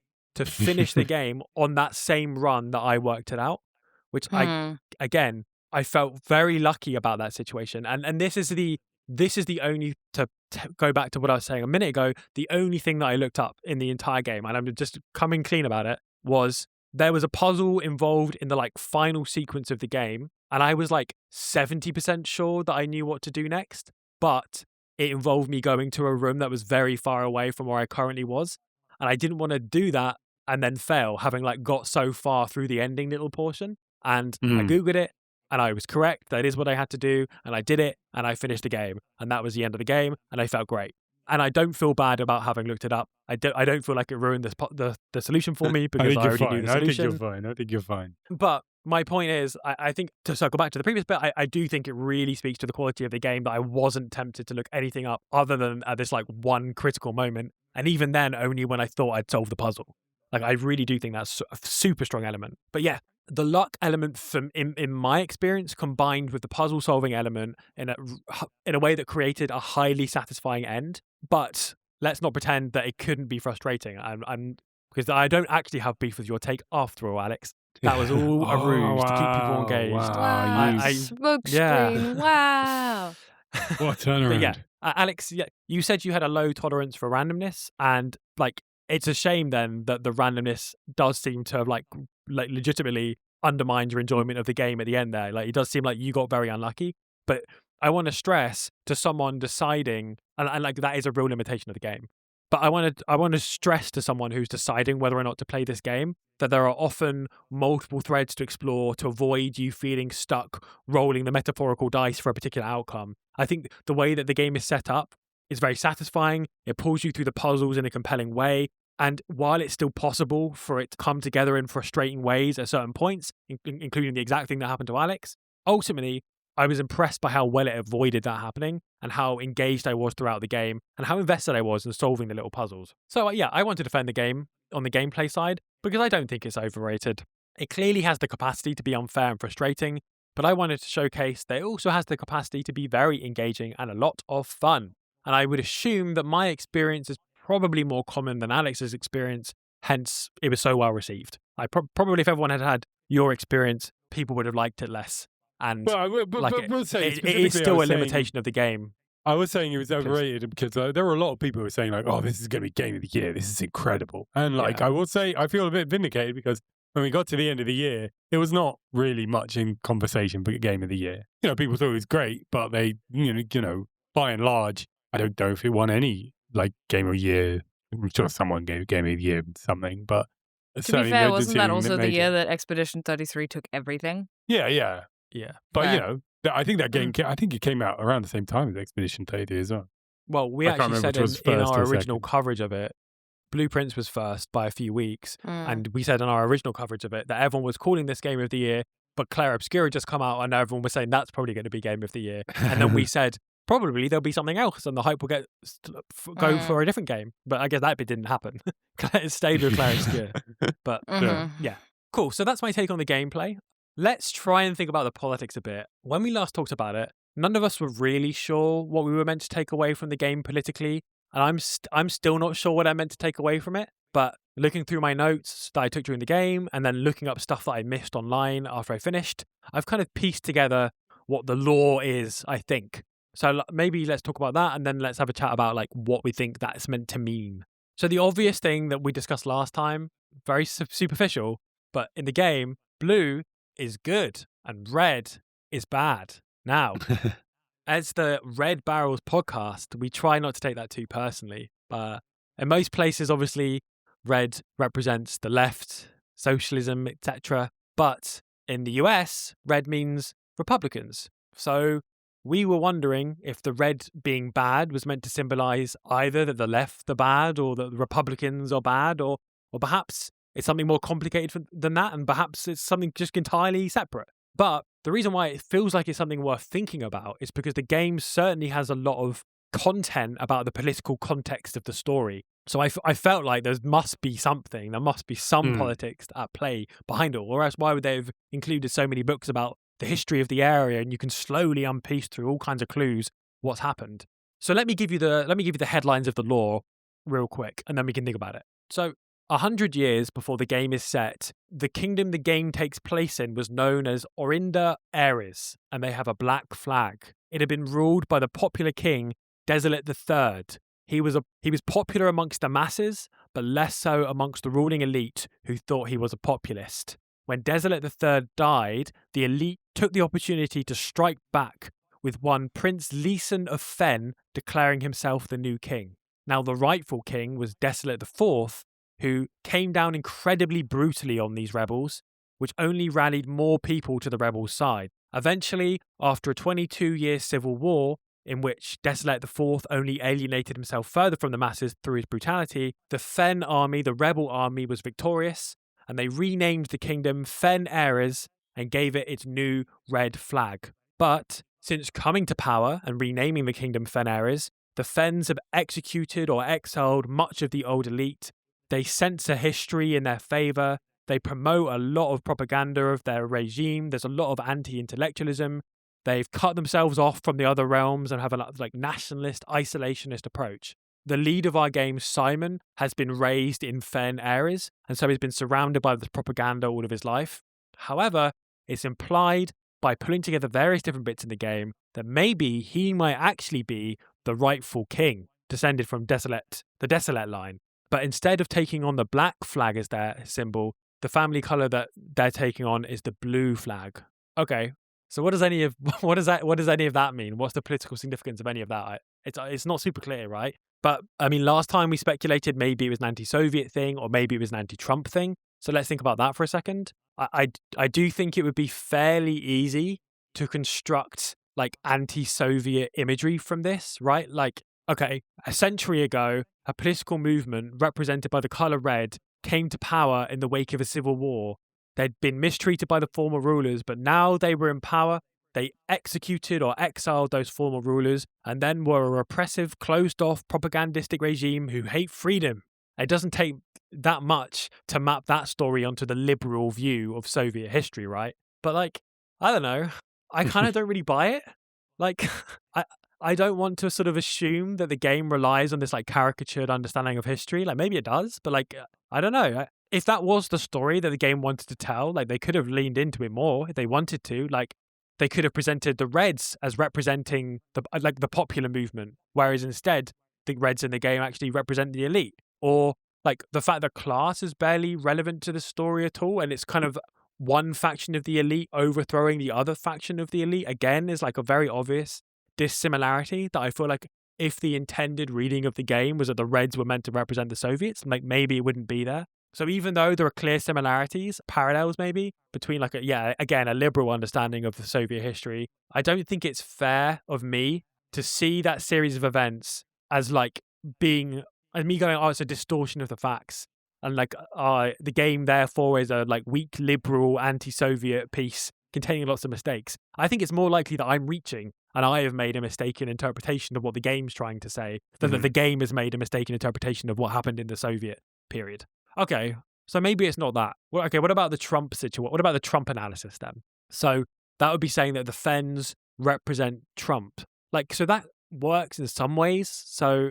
finish the game on that same run that I worked it out, which I felt very lucky about that situation. And this is the only, to go back to what I was saying a minute ago, the only thing that I looked up in the entire game, and I'm just coming clean about it, was there was a puzzle involved in the like final sequence of the game, and I was like 70% sure that I knew what to do next, but it involved me going to a room that was very far away from where I currently was, and I didn't want to do that and then fail, having like got so far through the ending little portion. And I Googled it, and I was correct. That is what I had to do, and I did it, and I finished the game, and that was the end of the game, and I felt great. And I don't feel bad about having looked it up. I don't feel like it ruined the solution for me because I already knew the solution. I think you're fine. But my point is, I think, to circle back to the previous bit, I do think it really speaks to the quality of the game that I wasn't tempted to look anything up other than at this like one critical moment. And even then, only when I thought I'd solved the puzzle. Like, I really do think that's a super strong element. But yeah, the luck element from in my experience combined with the puzzle solving element in a way that created a highly satisfying end. But let's not pretend that it couldn't be frustrating. Because I don't actually have beef with your take after all, Alex. That was all a ruse to keep people engaged. Wow, smoke screen. Wow. What a turnaround. But yeah, Alex, you said you had a low tolerance for randomness, and like, it's a shame then that the randomness does seem to have like legitimately undermined your enjoyment of the game at the end there. Like, it does seem like you got very unlucky. But I want to stress to someone deciding, and like, that is a real limitation of the game. But I want to stress to someone who's deciding whether or not to play this game that there are often multiple threads to explore to avoid you feeling stuck rolling the metaphorical dice for a particular outcome. I think the way that the game is set up is very satisfying. It pulls you through the puzzles in a compelling way. And while it's still possible for it to come together in frustrating ways at certain points, including the exact thing that happened to Alex, ultimately, I was impressed by how well it avoided that happening and how engaged I was throughout the game and how invested I was in solving the little puzzles. So yeah, I want to defend the game on the gameplay side because I don't think it's overrated. It clearly has the capacity to be unfair and frustrating, but I wanted to showcase that it also has the capacity to be very engaging and a lot of fun. And I would assume that my experience is probably more common than Alex's experience, hence it was so well received. Probably if everyone had had your experience, people would have liked it less. And it is still a limitation of the game. I was saying it was overrated because there were a lot of people who were saying like, "Oh, this is going to be game of the year. This is incredible." And like, I will say, I feel a bit vindicated because when we got to the end of the year, it was not really much in conversation for game of the year. You know, people thought it was great, but they, you know, by and large, I don't know if it won any like game of the year. I'm sure someone gave game of the year something, but to be fair, wasn't that also the year that Expedition 33 took everything? Yeah. But you know, I think that game, I think it came out around the same time as Expedition 33 as well. Well, we actually said in our original coverage of it, Blueprints was first by a few weeks. And we said in our original coverage of it that everyone was calling this game of the year, but Claire Obscura just come out and everyone was saying that's probably going to be game of the year. And then we said, probably there'll be something else and the hype will go for a different game. But I guess that bit didn't happen. It stayed with Claire Obscura. But yeah, cool. So that's my take on the gameplay. Let's try and think about the politics a bit. When we last talked about it, none of us were really sure what we were meant to take away from the game politically, and I'm still not sure what I meant to take away from it. But looking through my notes that I took during the game, and then looking up stuff that I missed online after I finished, I've kind of pieced together what the law is, I think. So maybe let's talk about that, and then let's have a chat about like what we think that's meant to mean. So the obvious thing that we discussed last time, very superficial, but in the game, blue is good and red is bad. Now, as the Red Barrels podcast, we try not to take that too personally. But in most places, obviously, red represents the left, socialism, etc. But in the US, red means Republicans. So we were wondering if the red being bad was meant to symbolize either that the left are bad or that the Republicans are bad, or perhaps it's something more complicated than that, and perhaps it's something just entirely separate. But the reason why it feels like it's something worth thinking about is because the game certainly has a lot of content about the political context of the story. So I felt like there must be something, there must be some politics at play behind it, or else why would they have included so many books about the history of the area, and you can slowly unpiece through all kinds of clues what's happened. So let me give you the headlines of the law real quick, and then we can think about it. So 100 years before the game is set, the kingdom the game takes place in was known as Orinda Ares, and they have a black flag. It had been ruled by the popular king, Desolate III. He was popular amongst the masses, but less so amongst the ruling elite who thought he was a populist. When Desolate III died, the elite took the opportunity to strike back, with one Prince Leeson of Fen declaring himself the new king. Now the rightful king was Desolate IV, who came down incredibly brutally on these rebels, which only rallied more people to the rebels' side. Eventually, after a 22-year civil war, in which Desolate IV only alienated himself further from the masses through his brutality, the Fen army, the rebel army, was victorious, and they renamed the kingdom Fen Ares and gave it its new red flag. But since coming to power and renaming the kingdom Fen Ares, the Fens have executed or exiled much of the old elite. They censor history in their favor. They promote a lot of propaganda of their regime. There's a lot of anti-intellectualism. They've cut themselves off from the other realms and have a nationalist, isolationist approach. The lead of our game, Simon, has been raised in Fen Ares, and so he's been surrounded by this propaganda all of his life. However, it's implied by pulling together various different bits in the game that maybe he might actually be the rightful king, descended from the Desolate line. But instead of taking on the black flag as their symbol, the family color that they're taking on is the blue flag. Okay, so what does any of that mean? What's the political significance of any of that? It's not super clear, right? But I mean, last time we speculated maybe it was an anti-Soviet thing or maybe it was an anti-Trump thing. So let's think about that for a second. I do think it would be fairly easy to construct anti-Soviet imagery from this, right? Okay, a century ago, a political movement represented by the color red came to power in the wake of a civil war. They'd been mistreated by the former rulers, but now they were in power. They executed or exiled those former rulers and then were a repressive, closed-off, propagandistic regime who hate freedom. It doesn't take that much to map that story onto the liberal view of Soviet history, right? But I don't know. I kind of don't really buy it. I don't want to sort of assume that the game relies on this caricatured understanding of history. Maybe it does, but I don't know. If that was the story that the game wanted to tell, they could have leaned into it more if they wanted to. They could have presented the Reds as representing the popular movement, whereas instead the Reds in the game actually represent the elite. Or the fact that class is barely relevant to the story at all, and it's kind of one faction of the elite overthrowing the other faction of the elite, again, is a very obvious dissimilarity that I feel if the intended reading of the game was that the Reds were meant to represent the Soviets, maybe it wouldn't be there. So even though there are clear similarities, parallels maybe, between a liberal understanding of the Soviet history, I don't think it's fair of me to see that series of events as being, and me going, oh, it's a distortion of the facts. And the game therefore is a weak liberal anti-Soviet piece containing lots of mistakes. I think it's more likely that I'm reaching and I have made a mistaken interpretation of what the game's trying to say than that the game has made a mistaken interpretation of what happened in the Soviet period. Okay, so maybe it's not that. Well, okay, what about the Trump situation? What about the Trump analysis then? So that would be saying that the Fens represent Trump. So that works in some ways. So,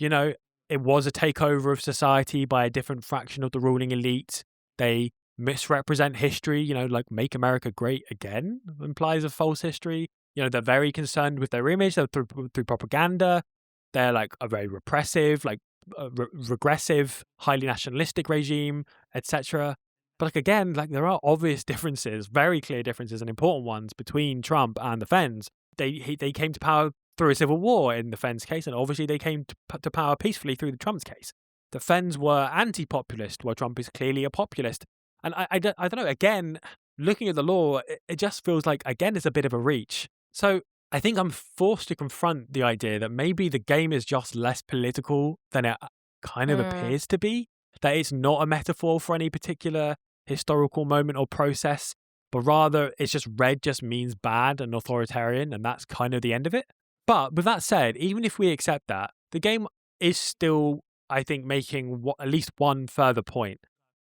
it was a takeover of society by a different fraction of the ruling elite. They misrepresent history, make America great again implies a false history. They're very concerned with their image through propaganda. They're a very repressive, regressive, highly nationalistic regime, etc. But again, there are obvious differences, very clear differences and important ones between Trump and the Fens. They came to power through a civil war in the Fens case, and obviously they came to power peacefully through the Trump's case. The Fens were anti-populist, while Trump is clearly a populist. And I don't know, again, looking at the law, it just feels again, it's a bit of a reach. So I think I'm forced to confront the idea that maybe the game is just less political than it kind of appears to be, that it's not a metaphor for any particular historical moment or process, but rather it's just red just means bad and authoritarian, and that's kind of the end of it. But with that said, even if we accept that, the game is still, I think, making at least one further point.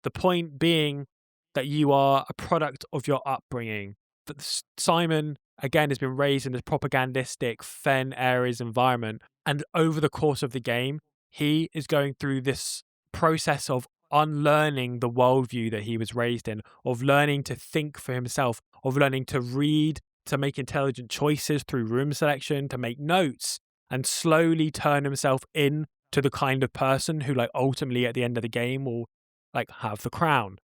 The point being that you are a product of your upbringing. That Simon, again, has been raised in this propagandistic Fen Ares environment. And over the course of the game, he is going through this process of unlearning the worldview that he was raised in, of learning to think for himself, of learning to read, to make intelligent choices through room selection, to make notes, and slowly turn himself into the kind of person who ultimately at the end of the game will have the crown.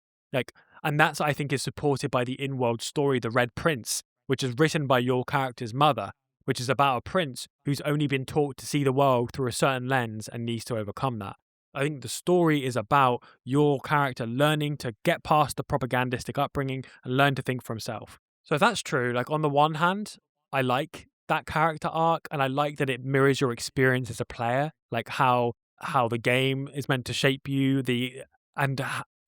And that's, I think, is supported by the in-world story, The Red Prince, which is written by your character's mother, which is about a prince who's only been taught to see the world through a certain lens and needs to overcome that. I think the story is about your character learning to get past the propagandistic upbringing and learn to think for himself. So if that's true, on the one hand, I like that character arc, and I like that it mirrors your experience as a player, like how the game is meant to shape you,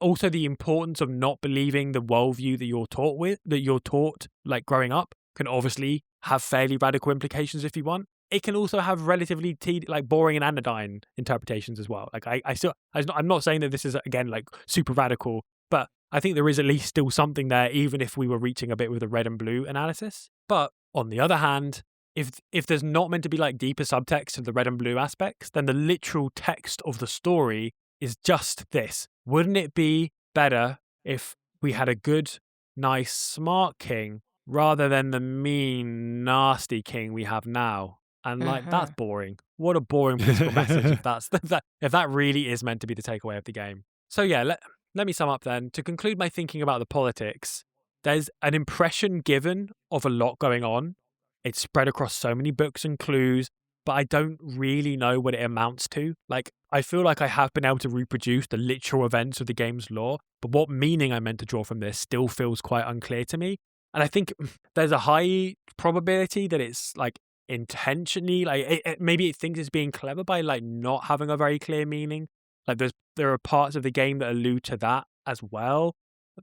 also the importance of not believing the worldview that you're taught, like growing up, can obviously have fairly radical implications if you want. It can also have relatively boring and anodyne interpretations as well. Like I'm not saying that this is again like super radical, but I think there is at least still something there, even if we were reaching a bit with the red and blue analysis. But on the other hand, if there's not meant to be like deeper subtext to the red and blue aspects, then the literal text of the story is just this. Wouldn't it be better if we had a good, nice, smart king rather than the mean, nasty king we have now? And like, that's boring. What a boring political message if that really is meant to be the takeaway of the game. So yeah, let me sum up then. To conclude my thinking about the politics, there's an impression given of a lot going on. It's spread across so many books and clues, but I don't really know what it amounts to. Like, I feel like I have been able to reproduce the literal events of the game's lore, but what meaning I'm meant to draw from this still feels quite unclear to me. And I think there's a high probability that it's like intentionally, like maybe it thinks it's being clever by like not having a very clear meaning. Like there are parts of the game that allude to that as well.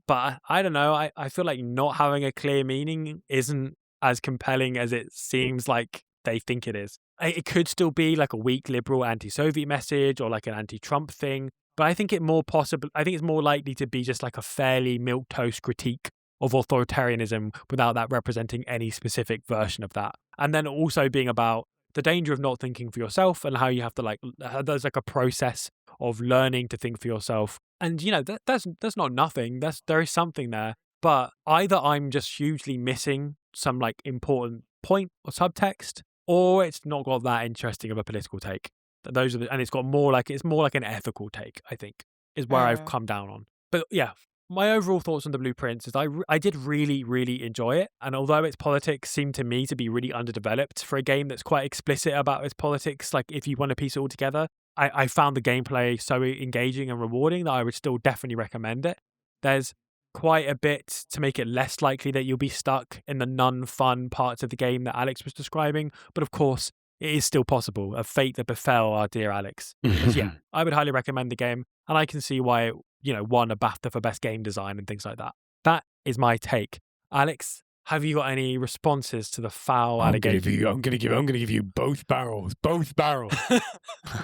But I don't know. I feel like not having a clear meaning isn't as compelling as it seems like they think it is. It could still be like a weak liberal anti-Soviet message or like an anti-Trump thing, but I think it's more likely to be just like a fairly milquetoast critique of authoritarianism without that representing any specific version of that. And then also being about the danger of not thinking for yourself and how you have to there's like a process of learning to think for yourself. And you know, that's not nothing. There is something there. But either I'm just hugely missing some like important point or subtext, or it's not got that interesting of a political take. And it's more like an ethical take, I think, is where I've come down on. But yeah, my overall thoughts on the Blueprints is I did really, really enjoy it. And although its politics seem to me to be really underdeveloped for a game that's quite explicit about its politics, like if you want to piece it all together, I found the gameplay so engaging and rewarding that I would still definitely recommend it. There's quite a bit to make it less likely that you'll be stuck in the non-fun parts of the game that Alex was describing. But of course, it is still possible, a fate that befell our dear Alex. Yeah, I would highly recommend the game, and I can see why it, won a BAFTA for best game design and things like that. That is my take. Alex, have you got any responses to the foul allegation? I'm going to give you both barrels. Both barrels.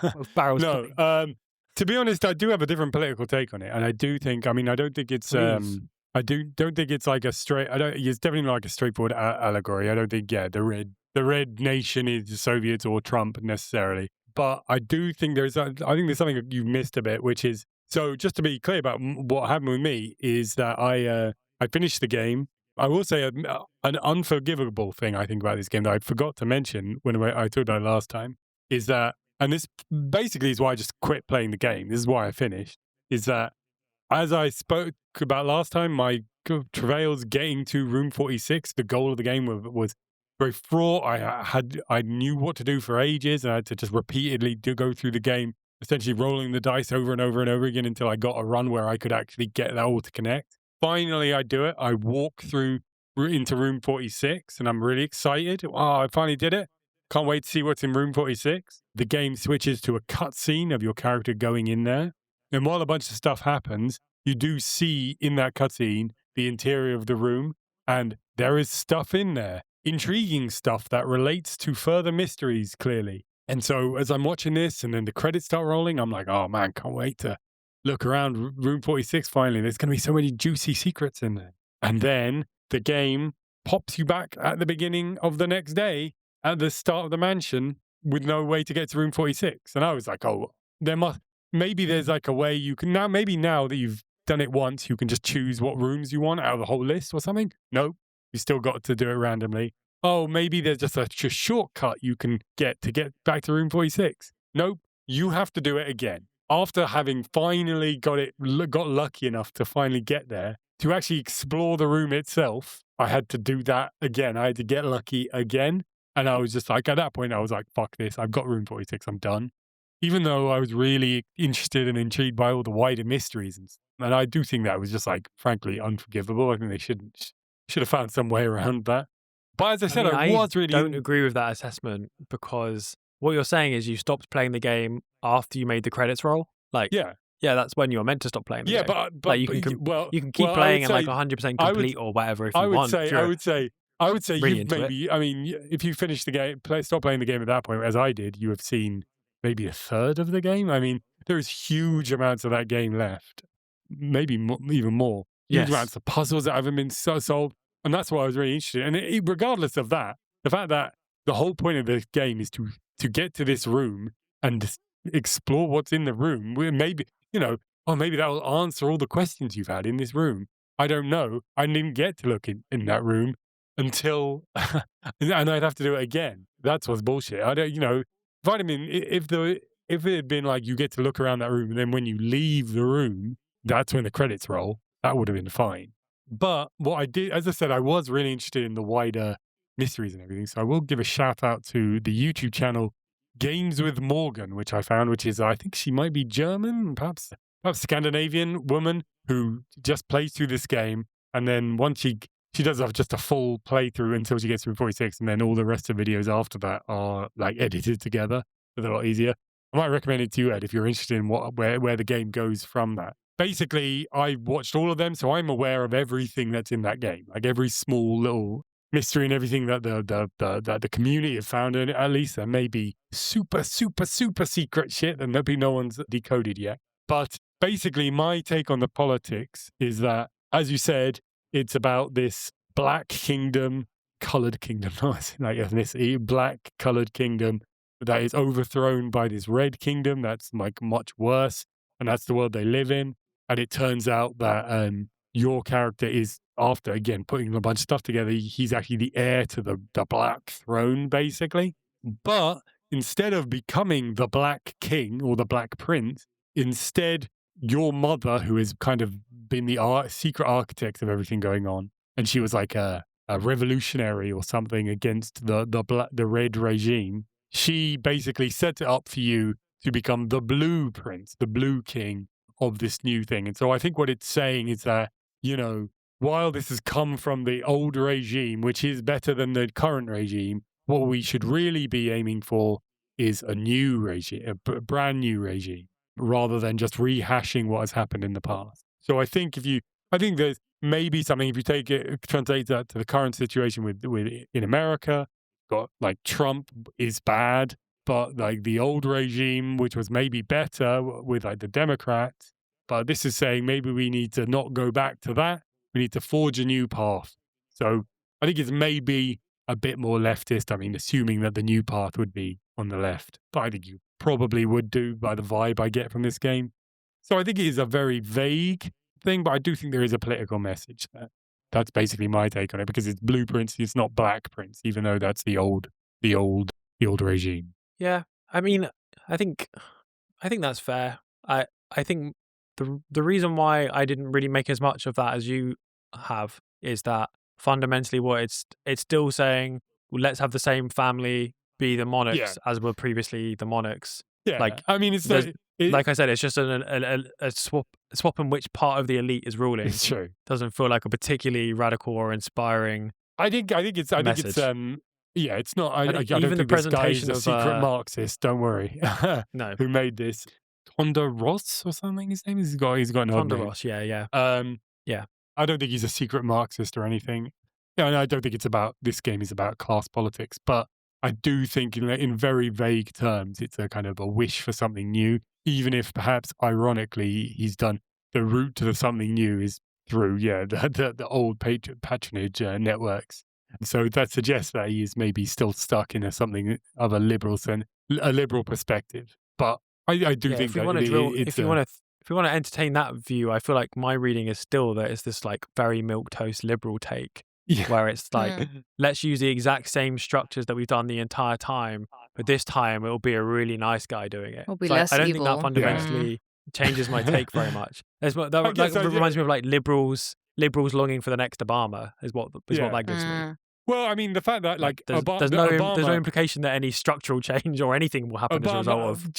Both barrels. No, to be honest, I do have a different political take on it, and I do think. I mean, I don't think it's. I don't think it's like a straight. It's definitely not like a straightforward allegory. I don't think. Yeah, the red nation is the Soviets or Trump necessarily. But I do think I think there's something that you've missed a bit, which is. So just to be clear about what happened with me is that I finished the game. I will say an unforgivable thing I think about this game that I forgot to mention when I talked about it last time is that. And this basically is why I just quit playing the game. This is why I finished. Is that, as I spoke about last time, my travails getting to room 46, the goal of the game was very fraught. I knew what to do for ages, and I had to just repeatedly go through the game, essentially rolling the dice over and over and over again until I got a run where I could actually get that all to connect. Finally, I do it. I walk through into room 46, and I'm really excited. Oh, I finally did it. Can't wait to see what's in room 46. The game switches to a cutscene of your character going in there. And while a bunch of stuff happens, you do see in that cutscene the interior of the room. And there is stuff in there, intriguing stuff that relates to further mysteries, clearly. And so as I'm watching this and then the credits start rolling, I'm like, oh man, can't wait to look around room 46 finally. There's going to be so many juicy secrets in there. And then the game pops you back at the beginning of the next day at the start of the mansion with no way to get to room 46. And I was like, oh, maybe there's like a way you can now that you've done it once, you can just choose what rooms you want out of the whole list or something. Nope. You still got to do it randomly. Oh, maybe there's just a shortcut you can get back to room 46. Nope. You have to do it again. After having finally got lucky enough to finally get there, to actually explore the room itself, I had to do that again. I had to get lucky again. And I was just like, at that point, I was like, fuck this. I've got room 46. I'm done. Even though I was really interested and intrigued by all the wider mysteries. And I do think that was just like, frankly, unforgivable. I think they should have found some way around that. But as I said, I was really don't agree with that assessment, because what you're saying is you stopped playing the game after you made the credits roll. Like, yeah. that's when you're meant to stop playing the game. But like you can keep playing and like 100% complete or whatever if you want. I would say really you've maybe. I mean, if you finish the game, stop playing the game at that point, as I did, you have seen maybe a third of the game. I mean, there is huge amounts of that game left, maybe even more. Huge amounts of puzzles that haven't been solved, and that's what I was really interested in. And regardless of that, the fact that the whole point of this game is to get to this room and explore what's in the room. Maybe maybe that will answer all the questions you've had in this room. I don't know. I didn't get to look in that room until, and I'd have to do it again. That's what's bullshit. I don't, Vitamin. If it had been like you get to look around that room, and then when you leave the room, that's when the credits roll. That would have been fine. But what I did, as I said, I was really interested in the wider mysteries and everything. So I will give a shout out to the YouTube channel Games with Morgan, which I found, which is, I think she might be German, perhaps Scandinavian woman who just plays through this game. And then once she does have just a full playthrough until she gets through 46. And then all the rest of the videos after that are like edited together. So they're a lot easier. I might recommend it to you, Ed, if you're interested in where the game goes from that. Basically, I watched all of them, so I'm aware of everything that's in that game, like every small little mystery and everything that the community have found. And at least there may be super, super, super secret shit that maybe no one's decoded yet. But basically, my take on the politics is that, as you said, it's about this black kingdom, colored kingdom, like ethnicity, black colored kingdom that is overthrown by this red kingdom that's like much worse, and that's the world they live in. And it turns out that your character is, after, again, putting a bunch of stuff together, he's actually the heir to the Black Throne, basically. But instead of becoming the Black King or the Black Prince, instead, your mother, who has kind of been the secret architect of everything going on, and she was like a revolutionary or something against the red regime, she basically set it up for you to become the Blue Prince, the Blue King of this new thing. And so I think what it's saying is that, while this has come from the old regime, which is better than the current regime, what we should really be aiming for is a new regime, a brand new regime, rather than just rehashing what has happened in the past. So I think there's maybe something, if you translate that to the current situation with in America, got like Trump is bad, but like the old regime, which was maybe better with like the Democrats, but this is saying maybe we need to not go back to that. We need to forge a new path. So I think it's maybe a bit more leftist. I mean, assuming that the new path would be on the left, but I think you probably would do by the vibe I get from this game. So I think it is a very vague thing, but I do think there is a political message there. That's basically my take on it, because it's Blue Prince, it's not Black Prince, even though that's the old regime. Yeah, I mean, I think that's fair. I think the reason why I didn't really make as much of that as you have is that fundamentally what it's still saying, well, let's have the same family be the monarchs as were previously the monarchs. Yeah, like, I mean, it's like I said, it's just a swap in which part of the elite is ruling. It's true. Doesn't feel like a particularly radical or inspiring. I think it's yeah, it's not. I don't even think the this guy is presentation a of secret Marxist. Don't worry. No, who made this? Tonda Ross or something. His name is. He's got an odd name. Tonda Ross. Yeah. Yeah. I don't think he's a secret Marxist or anything. Yeah, and I don't think this game is about class politics. But I do think, in very vague terms, it's a kind of a wish for something new. Even if perhaps, ironically, he's done the route to the something new is through the old patronage networks. And so that suggests that he is maybe still stuck in something of a liberal perspective. But I do think if we want to entertain that view, I feel like my reading is still that it's this like very milquetoast liberal take, where it's like, let's use the exact same structures that we've done the entire time, but this time it'll be a really nice guy doing it. It'll be less I don't evil. think that fundamentally changes my take very much. Reminds me of like liberals longing for the next Obama is what that gives me. Well, I mean, the fact that there's no implication that any structural change or anything will happen as a result of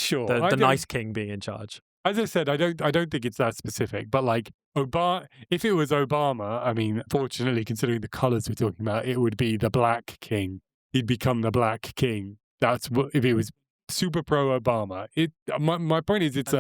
the nice king being in charge. as I said, I don't think it's that specific. But like if it was Obama, I mean, fortunately, considering the colors we're talking about, it would be the Black King. He'd become the Black King. That's what if it was super pro Obama. My point is, it's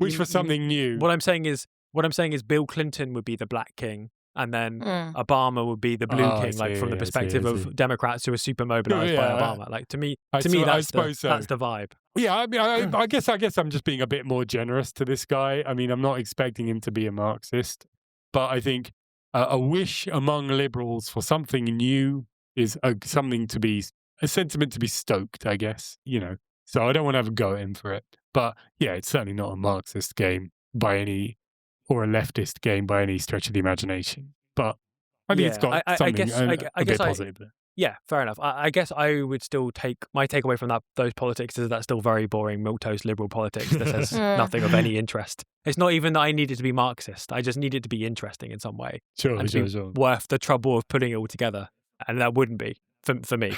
wish for something new. What I'm saying is Bill Clinton would be the Black King, and then Obama would be the Blue King, like from the perspective of Democrats who are super mobilized by Obama. Like to me, that's the vibe. Yeah, I mean, I guess I'm just being a bit more generous to this guy. I mean, I'm not expecting him to be a Marxist, but I think a wish among liberals for something new is a sentiment to be stoked, I guess, So I don't want to have a go at him for it. But yeah, it's certainly not a Marxist game or a leftist game by any stretch of the imagination. But I mean, it's got something a bit positive there. Yeah, fair enough. I guess I would still my takeaway from those politics is that's still very boring milquetoast liberal politics that says nothing of any interest. It's not even that I need it to be Marxist. I just need it to be interesting in some way. Sure. Worth the trouble of putting it all together. And that wouldn't be for me.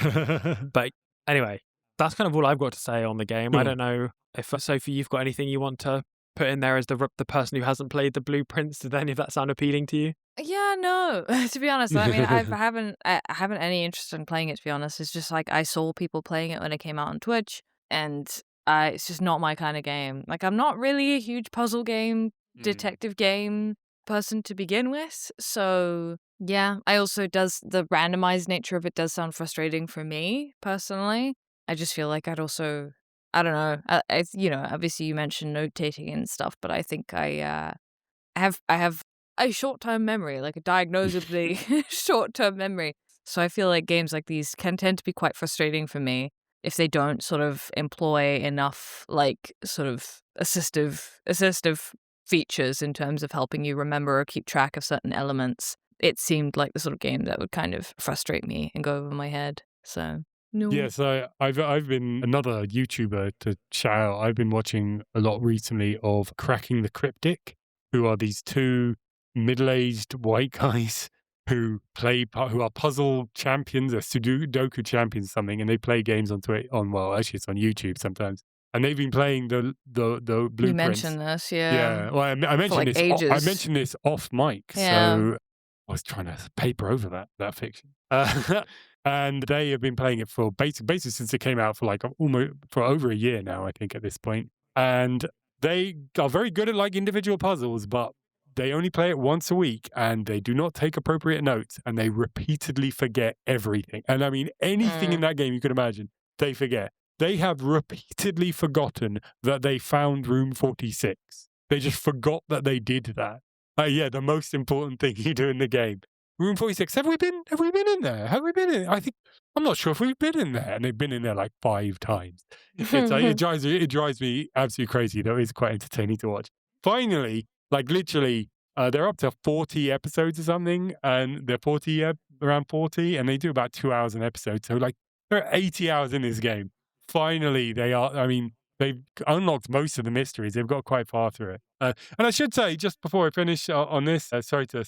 But anyway, that's kind of all I've got to say on the game. I don't know if, Sophie, you've got anything you want to put in there as the person who hasn't played the blueprints. Did any of that sound appealing to you? Yeah, no. To be honest, I mean, I haven't any interest in playing it. To be honest, it's just like I saw people playing it when it came out on Twitch, and it's just not my kind of game. Like, I'm not really a huge puzzle game, detective game person to begin with. So yeah, the randomized nature of it does sound frustrating for me personally. I just feel like I don't know. Obviously you mentioned note taking and stuff, but I think I have a short-term memory, like a diagnosably short-term memory. So I feel like games like these can tend to be quite frustrating for me if they don't sort of employ enough like sort of assistive features in terms of helping you remember or keep track of certain elements. It seemed like the sort of game that would kind of frustrate me and go over my head. So no. Yeah, so I've been another YouTuber to shout out. I've been watching a lot recently of Cracking the Cryptic, who are these two middle-aged white guys who are puzzle champions, or Sudoku champions, something, and they play games on Twitch. Actually, it's on YouTube sometimes. And they've been playing the blueprints. You mentioned this, yeah. Yeah, well, I mentioned this. Ages. I mentioned this off mic, so I was trying to paper over that fiction. And they have been playing it for basically since it came out for over a year now, I think, at this point. And they are very good at like individual puzzles, but they only play it once a week, and they do not take appropriate notes, and they repeatedly forget everything. And I mean, anything in that game you could imagine, they forget. They have repeatedly forgotten that they found room 46. They just forgot that they did that. The most important thing you do in the game. Room 46. Have we been in there? Have we been in? I'm not sure if we've been in there. And they've been in there like 5 times. It's like, it drives me absolutely crazy, though. It's quite entertaining to watch. Finally, like literally, they're up to 40 episodes or something, and they're around 40, and they do about 2 hours an episode. So like they're 80 hours in this game. Finally, they've unlocked most of the mysteries. They've got quite far through it. And I should say, just before I finish on this, sorry to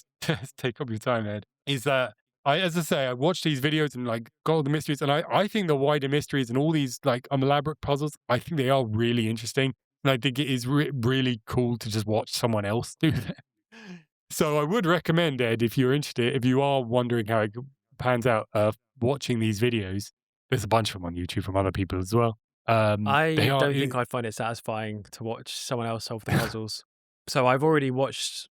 take up your time, Ed, is that I watched these videos and like got all the mysteries, and I think the wider mysteries and all these like elaborate puzzles, I think they are really interesting. And I think it is really cool to just watch someone else do that. So I would recommend, Ed, if you're interested, if you are wondering how it pans out, watching these videos. There's a bunch of them on YouTube from other people as well. I don't think I'd find it satisfying to watch someone else solve the puzzles. So I've already watched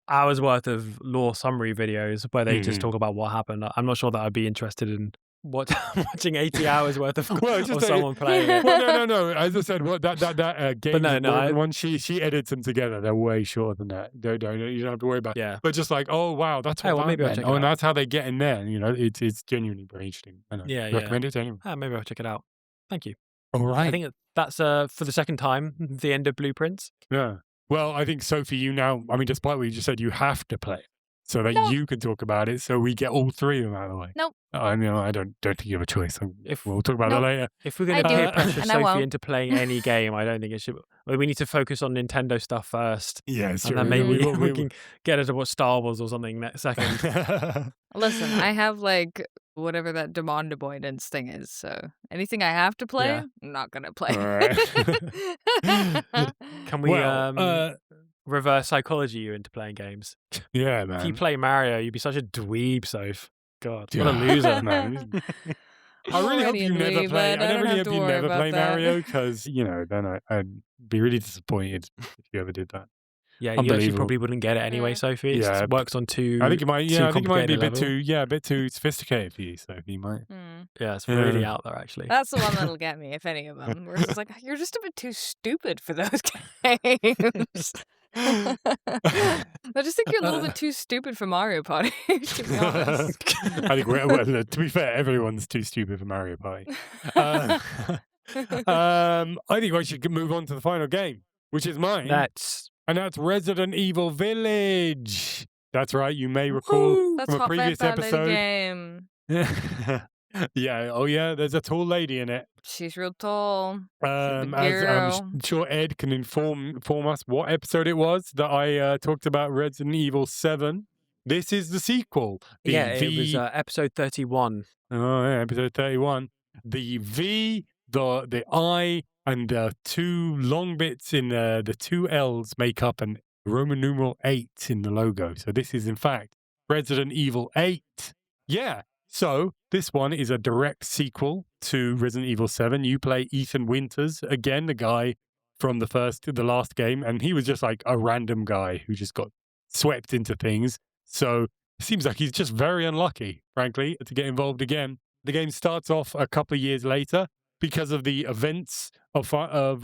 hours worth of lore summary videos where they just talk about what happened. I'm not sure that I'd be interested in watching 80 hours worth of someone playing it. Well, no. As I said, that game one, she edits them together. They're way shorter than that. You don't have to worry about it. Yeah. But just like, oh, wow, that's what maybe I'll check it out. And that's how they get in there. It's genuinely very interesting. Recommend it to anyone. Maybe I'll check it out. Thank you. All right. I think that's for the second time, the end of Blueprints. Yeah. Well, I think, Sophie, despite what you just said, you have to play it so that you can talk about it, so we get all 3 of them out of the way. Nope. I don't think you have a choice. We'll talk about that later. If we're going to peer pressure Sophie into playing any game, I don't think it should. We need to focus on Nintendo stuff first. Yeah, it's true. And then maybe we can get her to watch Star Wars or something next second. Listen, I have like whatever that demand avoidance thing is. So anything I have to play, Yeah. I'm not gonna play. All right. Can we Well, reverse psychology you into playing games? yeah, If you man. play Mario, you'd be such a dweeb, Soph. God, what a Yeah, loser. man. I'm I really hope already you a never dweeb, play. but I I don't really have hope to you worry never about play that. Mario because then I'd be really disappointed if you ever did that. Yeah, you actually Unbelievable. probably wouldn't get it anyway, Yeah. Sophie. It Yeah, works on I too think it might. Yeah, I think it might be a complicated bit level. a bit too sophisticated for you. So you might. Yeah, it's really Yeah. out there, actually. That's the one that'll get me, if any of them. Where it's just like, you're just a bit too stupid for those games. I just think you're a little bit too stupid for Mario Party, to be honest. I think to be fair, everyone's too stupid for Mario Party. I think I should move on to the final game, which is mine. And that's Resident Evil Village. That's right. You may recall That's from a Hot previous Fat Lady episode. game. Yeah. Oh, yeah. There's a tall lady in it. She's real tall. She's a big As girl. I'm sure Ed can inform us what episode it was that I talked about Resident Evil 7. This is the sequel. It was episode 31. Oh, yeah, episode 31. The V, the I, and the two long bits in the two L's make up an Roman numeral 8 in the logo. So this is, in fact, Resident Evil 8. Yeah. So this one is a direct sequel to Resident Evil 7. You play Ethan Winters, again, the guy from the last game, and he was just like a random guy who just got swept into things. So it seems like he's just very unlucky, frankly, to get involved again. The game starts off a couple of years later because of the events of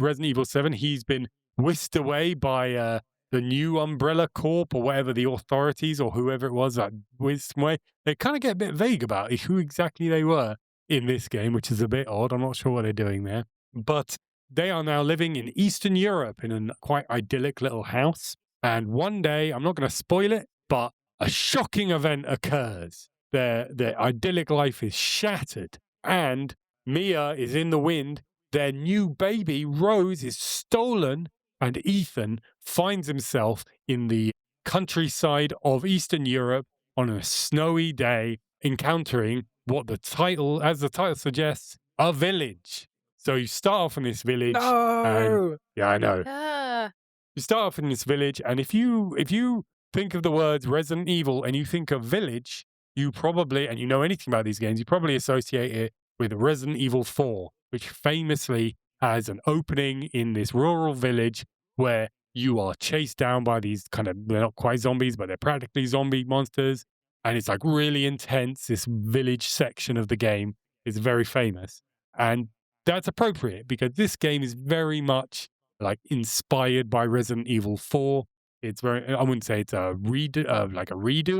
Resident Evil 7. He's been whisked away by the new Umbrella Corp or whatever, the authorities or whoever it was that whisked him away. They kind of get a bit vague about who exactly they were in this game, which is a bit odd. I'm not sure what they're doing there. But they are now living in Eastern Europe in a quite idyllic little house. And one day, I'm not going to spoil it, but a shocking event occurs. Their idyllic life is shattered, and Mia is in the wind. Their new baby, Rose, is stolen, and Ethan finds himself in the countryside of Eastern Europe on a snowy day, encountering what as the title suggests, a village. So you start off in this village. No! Yeah, I know. You start off in this village, and if you think of the words Resident Evil and you think of village, you probably, and you know anything about these games, you probably associate it with Resident Evil 4, which famously has an opening in this rural village where you are chased down by these they're not quite zombies, but they're practically zombie monsters. And it's like really intense. This village section of the game is very famous. And that's appropriate because this game is very much like inspired by Resident Evil 4. It's I wouldn't say it's a redo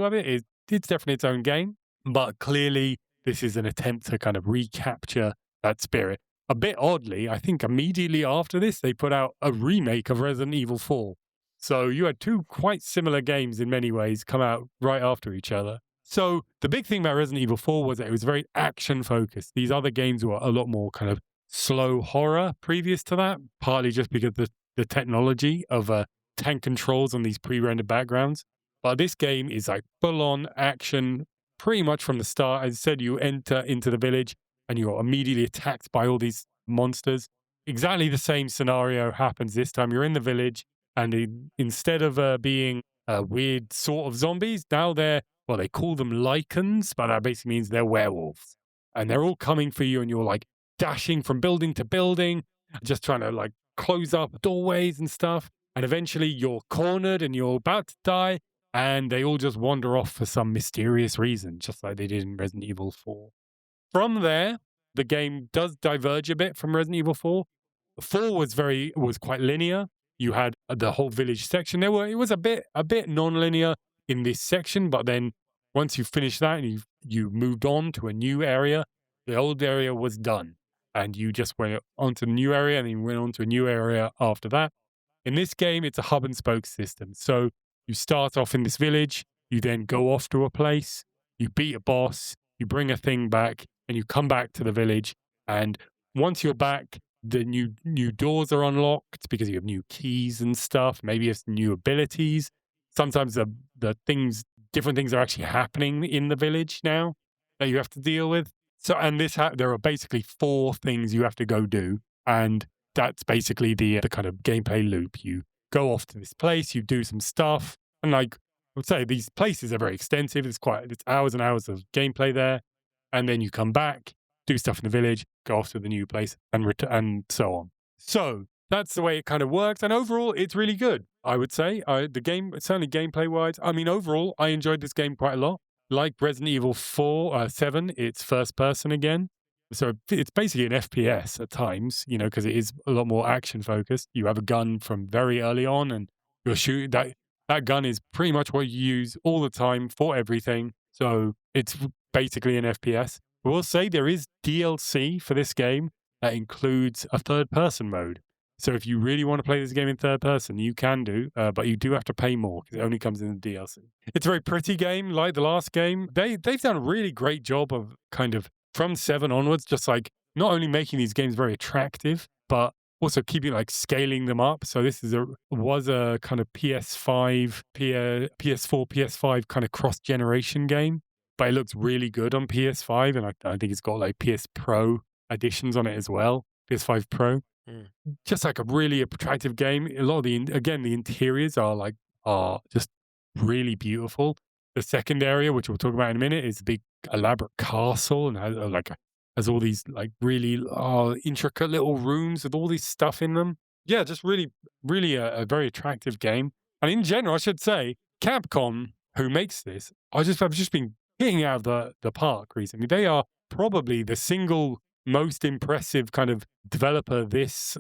of it. It's definitely its own game, but clearly this is an attempt to kind of recapture that spirit. A bit oddly, I think immediately after this, they put out a remake of Resident Evil 4. So you had two quite similar games in many ways come out right after each other. So the big thing about Resident Evil 4 was that it was very action focused. These other games were a lot more kind of slow horror previous to that, partly just because the technology of tank controls on these pre-rendered backgrounds. But this game is like full-on action pretty much from the start. As I said, you enter into the village and you're immediately attacked by all these monsters. Exactly the same scenario happens this time. You're in the village, and instead of being weird sort of zombies, now they call them lichens, but that basically means they're werewolves. And they're all coming for you, and you're like dashing from building to building, just trying to like close up doorways and stuff. And eventually you're cornered and you're about to die, and they all just wander off for some mysterious reason, just like they did in Resident Evil 4. From there, the game does diverge a bit from Resident Evil 4. 4 was quite linear. You had the whole village section. It was a bit non-linear in this section, but then once you finished that and you moved on to a new area, the old area was done. And you just went onto the new area, and then you went on to a new area after that. In this game, it's a hub and spoke system. So you start off in this village, you then go off to a place, you beat a boss, you bring a thing back, and you come back to the village. And once you're back, the new doors are unlocked because you have new keys and stuff. Maybe you have some new abilities. Sometimes different things are actually happening in the village now. that you have to deal with. So, and there are basically 4 things you have to go do, and that's basically the kind of gameplay loop. You go off to this place, you do some stuff, and like I would say, these places are very extensive. It's hours and hours of gameplay there, and then you come back, do stuff in the village, go off to the new place, and so on. So that's the way it kind of works, and overall, it's really good. I would say the game, certainly gameplay wise. I mean, overall, I enjoyed this game quite a lot. Like Resident Evil 7, it's first person again. So it's basically an FPS at times, because it is a lot more action focused. You have a gun from very early on, and you're shooting that gun is pretty much what you use all the time for everything. So it's basically an FPS. I will say there is DLC for this game that includes a third person mode. So if you really want to play this game in third person, you can do, but you do have to pay more because it only comes in the DLC. It's a very pretty game, like the last game. They've done a really great job of kind of from 7 onwards, just like not only making these games very attractive, but also keeping scaling them up. So this was a kind of PS4, PS5 kind of cross generation game, but it looks really good on PS5, and I think it's got PS Pro editions on it as well, PS5 Pro. Just a really attractive game. A lot of the interiors are just really beautiful. The second area, which we'll talk about in a minute, is a big elaborate castle and has all these really intricate little rooms with all this stuff in them. Yeah, just really, really a very attractive game. And in general, I should say, Capcom, who makes this, I've just been hitting out of the park recently. They are probably the single most impressive kind of developer this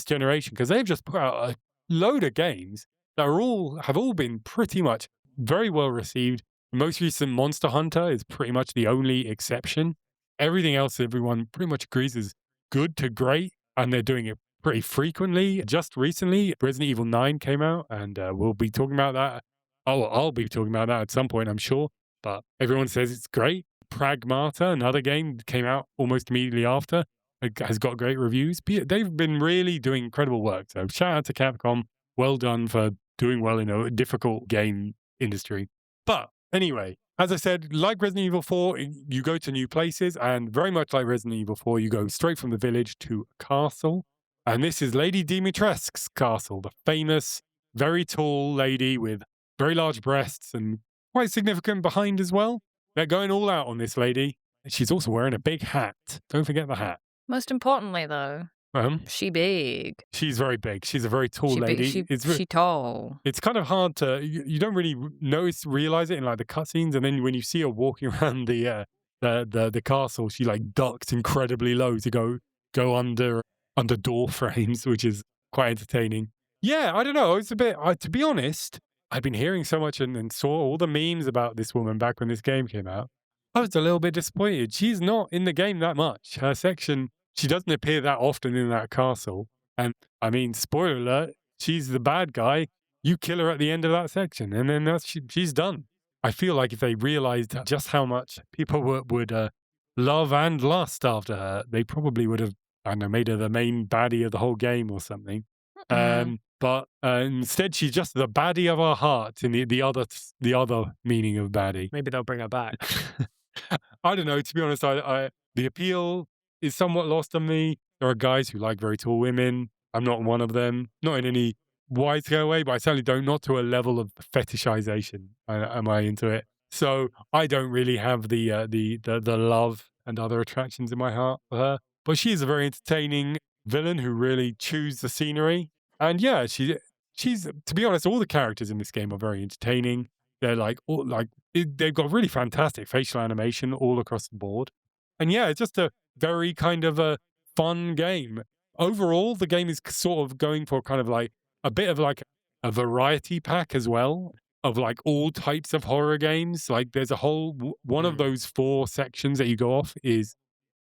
generation, because they've just put out a load of games that have all been pretty much very well received. The most recent Monster Hunter is pretty much the only exception. Everything else, everyone pretty much agrees is good to great, and they're doing it pretty frequently. Just recently, Resident Evil 9 came out, and we'll be talking about that. I'll be talking about that at some point, I'm sure. But everyone says it's great. Pragmata, another game, came out almost immediately after. It has got great reviews. They've been really doing incredible work. So shout out to Capcom. Well done for doing well in a difficult game industry. But anyway, as I said, like Resident Evil 4, you go to new places, and very much like Resident Evil 4, you go straight from the village to a castle. And this is Lady Dimitrescu's castle, the famous, very tall lady with very large breasts and quite significant behind as well. They're going all out on this lady. She's also wearing a big hat. Don't forget the hat. Most importantly, though, she big. She's very big. She's a very tall lady. She tall. It's kind of hard to, you don't really realize it in the cutscenes, and then when you see her walking around the castle, she ducks incredibly low to go under door frames, which is quite entertaining. Yeah, I don't know. It's a bit, to be honest, I've been hearing so much and saw all the memes about this woman back when this game came out. I was a little bit disappointed. She's not in the game that much. Her section, she doesn't appear that often in that castle. And I mean, spoiler alert, she's the bad guy. You kill her at the end of that section, and then she's done. I feel like if they realized just how much people would love and lust after her, they probably would have, I don't know, made her the main baddie of the whole game or something. But instead, she's just the baddie of our hearts in the other meaning of baddie. Maybe they'll bring her back. I don't know. To be honest, the appeal is somewhat lost on me. There are guys who like very tall women. I'm not one of them. Not in any wide-scale way, but I certainly don't. Not to a level of fetishization. Am I into it? So I don't really have the love and other attractions in my heart for her. But she is a very entertaining villain who really chews the scenery. And yeah, she's to be honest, all the characters in this game are very entertaining. They're they've got really fantastic facial animation all across the board. And yeah, it's just a very kind of a fun game. Overall, the game is sort of going for kind of a bit of a variety pack as well of all types of horror games. There's a whole one of those 4 sections that you go off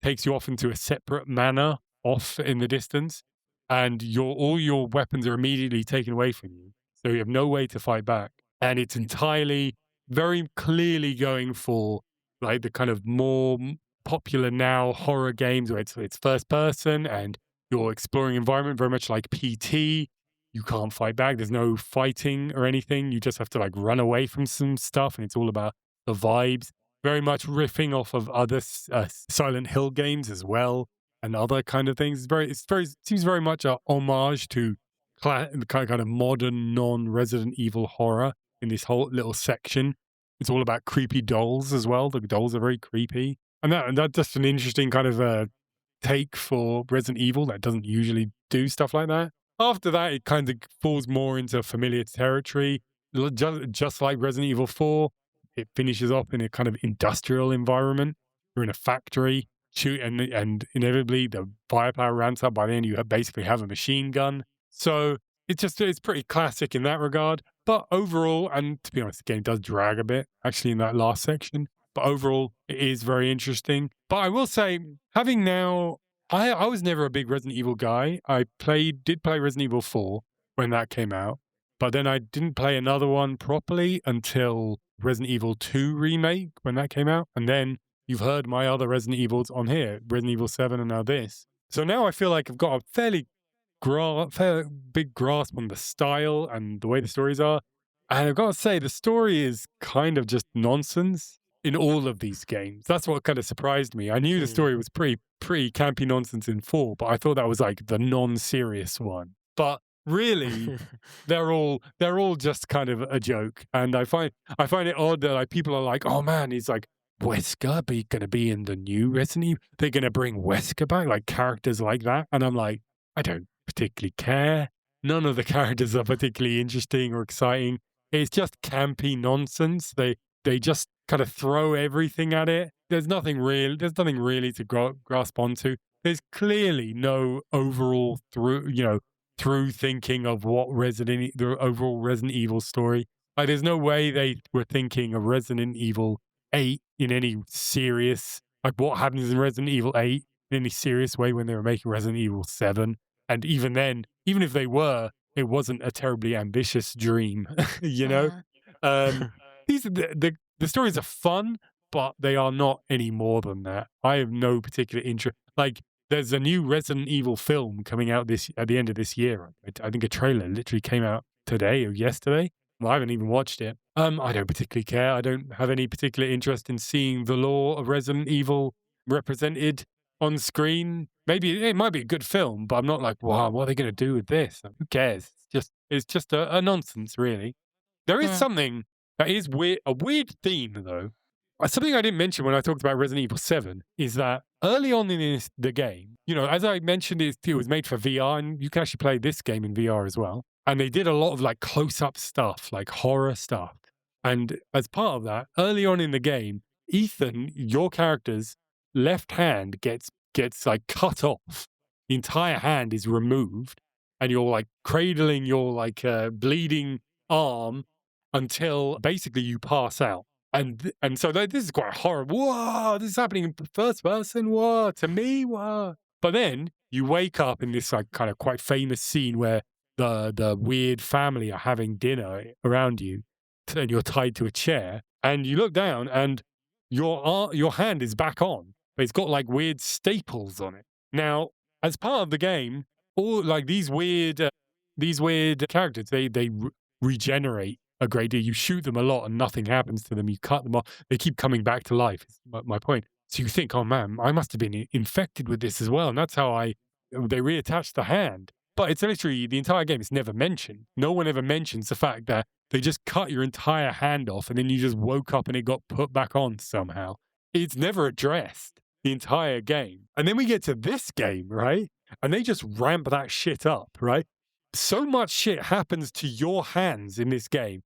takes you off into a separate manor off in the distance, and all your weapons are immediately taken away from you. So you have no way to fight back. And it's entirely, very clearly going for the kind of more popular now horror games where it's first person and you're exploring environment, very much like PT. You can't fight back. There's no fighting or anything. You just have to run away from some stuff, and it's all about the vibes. very much riffing off of other Silent Hill games as well, and other kind of things. It seems very much a homage to kind of modern non-Resident Evil horror in this whole little section. It's all about creepy dolls as well. The dolls are very creepy, and that's just an interesting kind of take for Resident Evil that doesn't usually do stuff like that. After that, it kind of falls more into familiar territory, just like Resident Evil 4. It finishes up in a kind of industrial environment. You're in a factory, and inevitably the firepower ramps up. By the end, you basically have a machine gun. So it's pretty classic in that regard. But overall, and to be honest, the game does drag a bit, actually, in that last section. But overall, it is very interesting. But I will say, having now, I was never a big Resident Evil guy. I did play Resident Evil 4 when that came out, but then I didn't play another one properly until Resident Evil 2 Remake when that came out. And then you've heard my other Resident Evils on here, Resident Evil 7 and now this. So now I feel like I've got a fairly big grasp on the style and the way the stories are. And I've got to say, the story is kind of just nonsense in all of these games. That's what kind of surprised me. I knew the story was pretty campy nonsense in 4, but I thought that was like the non-serious one. But really, they're all just kind of a joke. And I find it odd that like people are like, oh man, he's like, Wesker going to be in the new Resident Evil? They're going to bring Wesker back, like characters like that. And I'm like, I don't particularly care. None of the characters are particularly interesting or exciting. It's just campy nonsense. They just kind of throw everything at it. There's nothing really to grasp onto. There's clearly no overall through thinking of what the overall Resident Evil story. Like, there's no way they were thinking of Resident Evil 8 in any serious, like what happens in Resident Evil 8 in any serious way when they were making Resident Evil 7. And even then, even if they were, it wasn't a terribly ambitious dream, you know? The stories are fun, but they are not any more than that. I have no particular interest. Like, there's a new Resident Evil film coming out at the end of this year. I think a trailer literally came out today or yesterday. Well, I haven't even watched it. I don't particularly care. I don't have any particular interest in seeing the lore of Resident Evil represented on screen. Maybe it might be a good film, but I'm not like, wow, what are they going to do with this? Like, who cares? It's just a nonsense, really. There is something that is weird, a weird theme, though. Something I didn't mention when I talked about Resident Evil 7 is that early on in the game, as I mentioned, it was made for VR, and you can actually play this game in VR as well. And they did a lot of like close-up stuff, like horror stuff. And as part of that, early on in the game, Ethan, your character's left hand gets like cut off. The entire hand is removed, and you're like cradling your like bleeding arm until basically you pass out. And so this is quite horrible. Whoa, this is happening in first person. Whoa, to me, whoa. But then you wake up in this like kind of quite famous scene where the weird family are having dinner around you, and you're tied to a chair, and you look down, and your hand is back on, but it's got like weird staples on it. Now, as part of the game, all like these weird characters, they regenerate a great deal. You shoot them a lot and nothing happens to them. You cut them off, they keep coming back to life. Is my point. So you think, oh man, I must have been infected with this as well, and that's how they reattach the hand. But it's literally the entire game. It's never mentioned. No one ever mentions the fact that they just cut your entire hand off and then you just woke up and it got put back on somehow. It's never addressed the entire game. And then we get to this game, right? And they just ramp that shit up, right? So much shit happens to your hands in this game.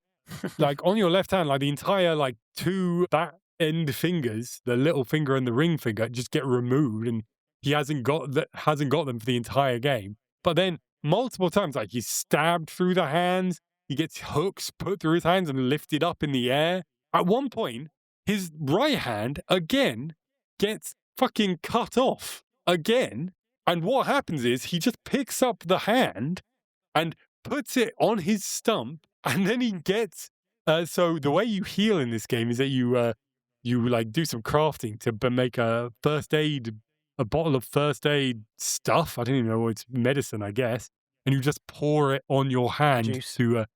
Like on your left hand, like the entire like two back end fingers, the little finger and the ring finger, just get removed, and he hasn't got them for the entire game. But then multiple times, like he's stabbed through the hands, he gets hooks put through his hands and lifted up in the air. At one point, his right hand again gets fucking cut off again. And what happens is he just picks up the hand and puts it on his stump, and then he gets. So the way you heal in this game is that you like do some crafting to make a bottle of first aid stuff. I don't even know, it's medicine, I guess. And you just pour it on your hand to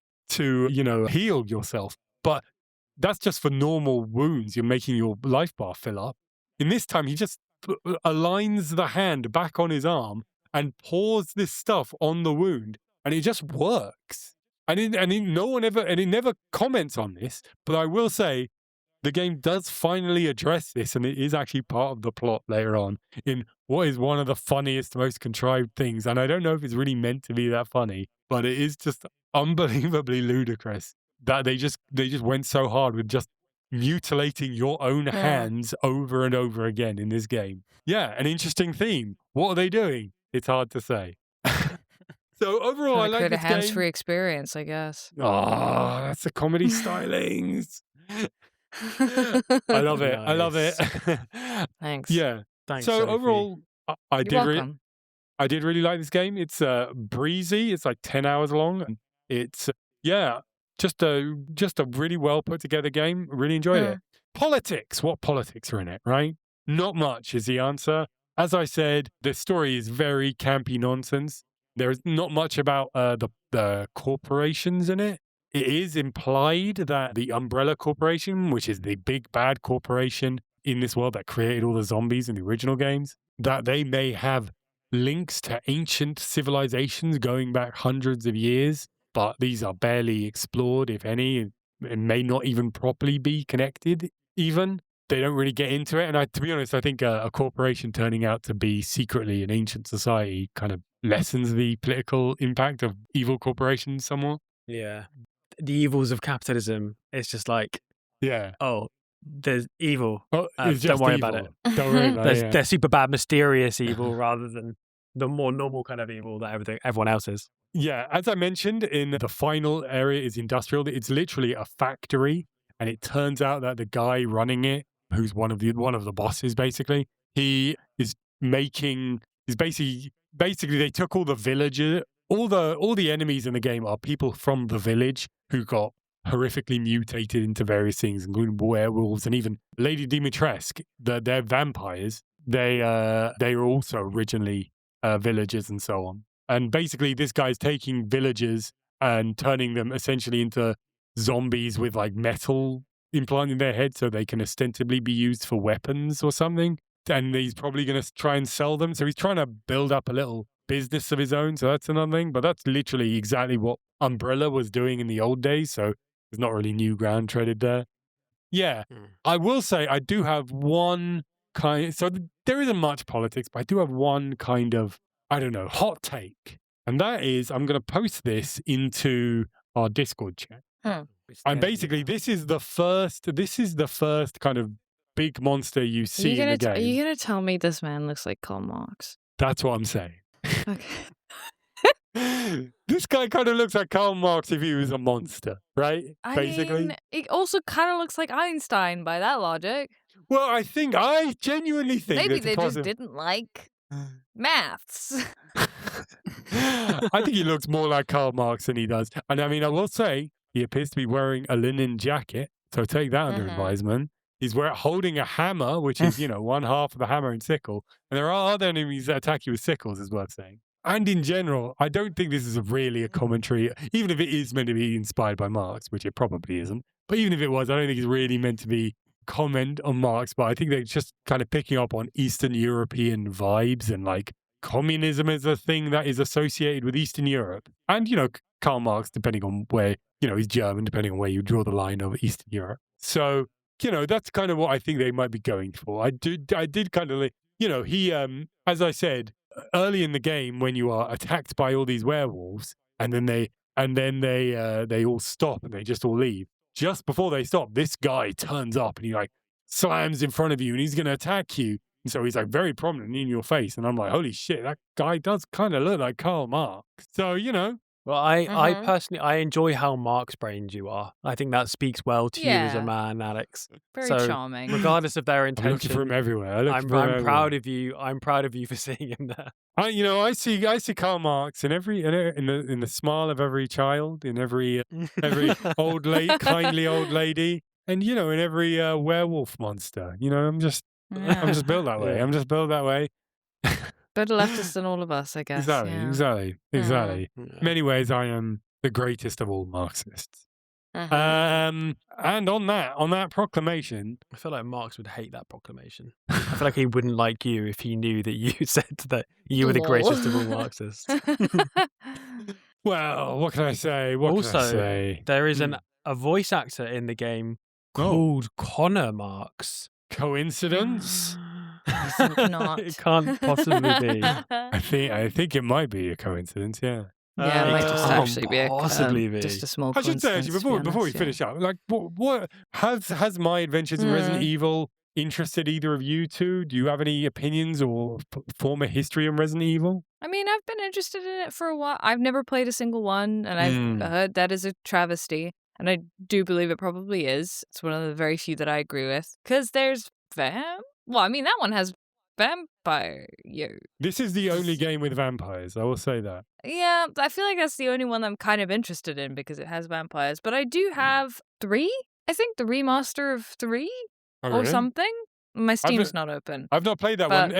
heal yourself. But that's just for normal wounds. You're making your life bar fill up. In this time, he just aligns the hand back on his arm and pours this stuff on the wound, and it just works. No one ever, and it never comments on this, but I will say the game does finally address this, and it is actually part of the plot later on in what is one of the funniest, most contrived things. And I don't know if it's really meant to be that funny, but it is just unbelievably ludicrous that they just went so hard with just mutilating your own hands over and over again in this game. Yeah, an interesting theme. What are they doing? It's hard to say. So overall, I like create a this game. hands-free experience, I guess. Oh, that's the comedy stylings. I love it. I love it. Thanks. Yeah. Thanks, So Sofie. overall, I You're welcome. did really like this game. It's breezy. It's like 10 hours long. And it's just a really well put together game. Really enjoyed it. Politics. What politics are in it, right? Not much is the answer. As I said, the story is very campy nonsense. There's not much about the corporations in it. It is implied that the Umbrella Corporation, which is the big bad corporation in this world that created all the zombies in the original games, that they may have links to ancient civilizations going back hundreds of years, but these are barely explored, if any, and may not even properly be connected even. They don't really get into it. And to be honest, I think a corporation turning out to be secretly an ancient society kind of lessens the political impact of evil corporations somewhat. Yeah. The evils of capitalism. It's just like, yeah. Oh, there's evil. Oh, it's just don't worry evil. about it. Don't worry about it. They're super bad, mysterious evil rather than the more normal kind of evil that everyone else is. Yeah, as I mentioned, in the final area is industrial. It's literally a factory, and it turns out that the guy running it, who's one of the bosses, basically, he is basically they took all the villagers, all the enemies in the game are people from the village who got horrifically mutated into various things, including werewolves and even Lady Dimitrescu. They're vampires. They were also originally villagers and so on. And basically, this guy's taking villagers and turning them essentially into zombies with like metal implanted in their head so they can ostensibly be used for weapons or something. And he's probably going to try and sell them. So he's trying to build up a little business of his own. So that's another thing. But that's literally exactly what Umbrella was doing in the old days. So there's not really new ground treaded there. Yeah. I will say I do have one kind. So there isn't much politics, but I do have one kind of, I don't know, hot take. And that is, I'm going to post this into our Discord chat. And basically, this is the first kind of big monster you see in the game. Are you going to tell me this man looks like Karl Marx? That's what I'm saying. Okay. This guy kind of looks like Karl Marx if he was a monster, right? I mean, it also kind of looks like Einstein by that logic. Well, I genuinely think maybe they just didn't like maths. I think he looks more like Karl Marx than he does. And I mean, I will say, he appears to be wearing a linen jacket, so take that under advisement. He's holding a hammer, which is, one half of the hammer and sickle. And there are other enemies that attack you with sickles, is worth saying. And in general, I don't think this is really a commentary, even if it is meant to be inspired by Marx, which it probably isn't. But even if it was, I don't think it's really meant to be comment on Marx, but I think they're just kind of picking up on Eastern European vibes and like communism is a thing that is associated with Eastern Europe. And, Karl Marx, depending on where, he's German, depending on where you draw the line of Eastern Europe. So, that's kind of what I think they might be going for. I did kind of, he, as I said, early in the game when you are attacked by all these werewolves and then they all stop and they just all leave. Just before they stop, this guy turns up and he like slams in front of you and he's going to attack you. And so he's like very prominent in your face. And I'm like, holy shit, that guy does kind of look like Karl Marx. So, Well, I personally, I enjoy how Marx-brained you are. I think that speaks well to you as a man, Alex. Very charming. Regardless of their I'm intention, looking for him everywhere. I'm proud of you. I'm proud of you for seeing him there. I see Karl Marx in in the smile of every child, in every kindly old lady, and in every werewolf monster. I'm just built that way. Yeah. I'm just built that way. Better leftists than all of us, I guess. Exactly. Yeah. In many ways, I am the greatest of all Marxists. Mhm. And on that proclamation, I feel like Marx would hate that proclamation. I feel like he wouldn't like you if he knew that you said that you were the Lol. greatest of all Marxists. well, what can I say? What can I Also, say? there is Hmm. a voice actor in the game Oh, called Connor Marx. coincidence? I think not. It can't possibly be. I think it might be a coincidence. Yeah. Yeah, it might just Can't actually be possibly be. just a small I should say actually coincidence, to be before we honest, finish up, like what has my adventures in Resident Mm. Evil interested either of you two? Do you have any opinions or former history on Resident Evil? I mean, I've been interested in it for a while. I've never played a single one, and Mm. I've heard that is a travesty, and I do believe it probably is. It's one of the very few that I agree with. Because there's well, I mean, that one has vampire. This is the only game with vampires. I will say that. Yeah, I feel like that's the only one I'm kind of interested in because it has vampires. But I do have 3. I think the remaster of 3 Oh, or really? something. My Steam's not- not open. I've not played that But-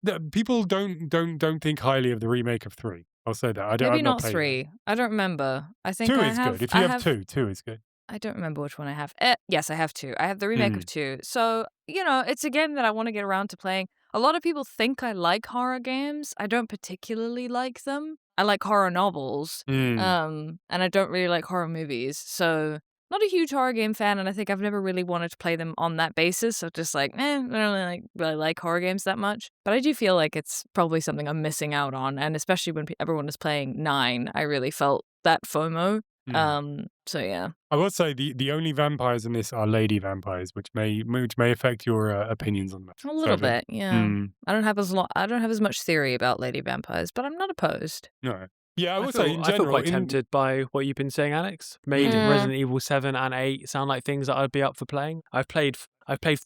one. People don't think highly of the remake of 3. I'll say that. Maybe I've not played 3. I don't remember. I think 2 I is have. good. If you have 2 is good. I don't remember which one I have. Yes, I have 2. I have the remake of 2. So, it's a game that I want to get around to playing. A lot of people think I like horror games. I don't particularly like them. I like horror novels. Mm. And I don't really like horror movies. So, not a huge horror game fan, and I think I've never really wanted to play them on that basis. So just like, I don't really like horror games that much. But I do feel like it's probably something I'm missing out on. And especially when everyone is playing 9, I really felt that FOMO. So yeah. I will say the only vampires in this are lady vampires, which may affect your opinions on that. A little sadly. bit, yeah. I don't have as much theory about lady vampires, but I'm not opposed. No. Yeah, I would feel, say in I feel general. quite tempted by what you've been saying, Alex. Made Yeah. Resident Evil 7 and 8 sound like things that I'd be up for playing. I've played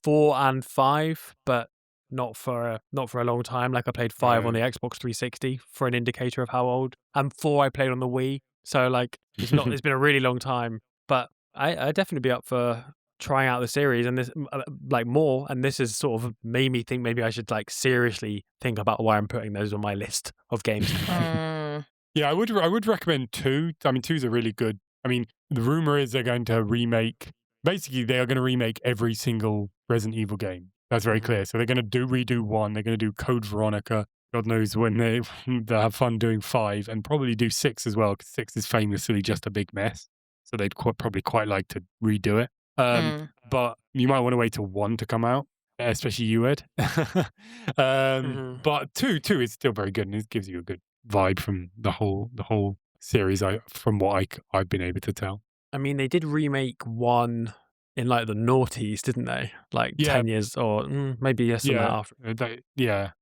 4 and 5, but not for a long time. Like I played 5 on the Xbox 360 for an indicator of how old, and 4 I played on the Wii. So like it's been a really long time. But I'd definitely be up for trying out the series and this like more. And this is sort of made me think maybe I should like seriously think about why I'm putting those on my list of games to play. Yeah, I would recommend 2. I mean, 2's a really good. I mean, the rumor is they're going to remake. Basically, they are going to remake every single Resident Evil game. That's very clear. So they're going to redo 1. They're going to do Code Veronica. God knows when they have fun doing 5, and probably do 6 as well, because 6 is famously just a big mess. So they'd probably quite like to redo it. But you might want to wait till 1 to come out, especially you, Ed. But 2 is still very good, and it gives you a good vibe from the whole series. From what I've been able to tell. I mean, they did remake 1 in like the noughties, didn't they? Like 10 years or maybe less than that after.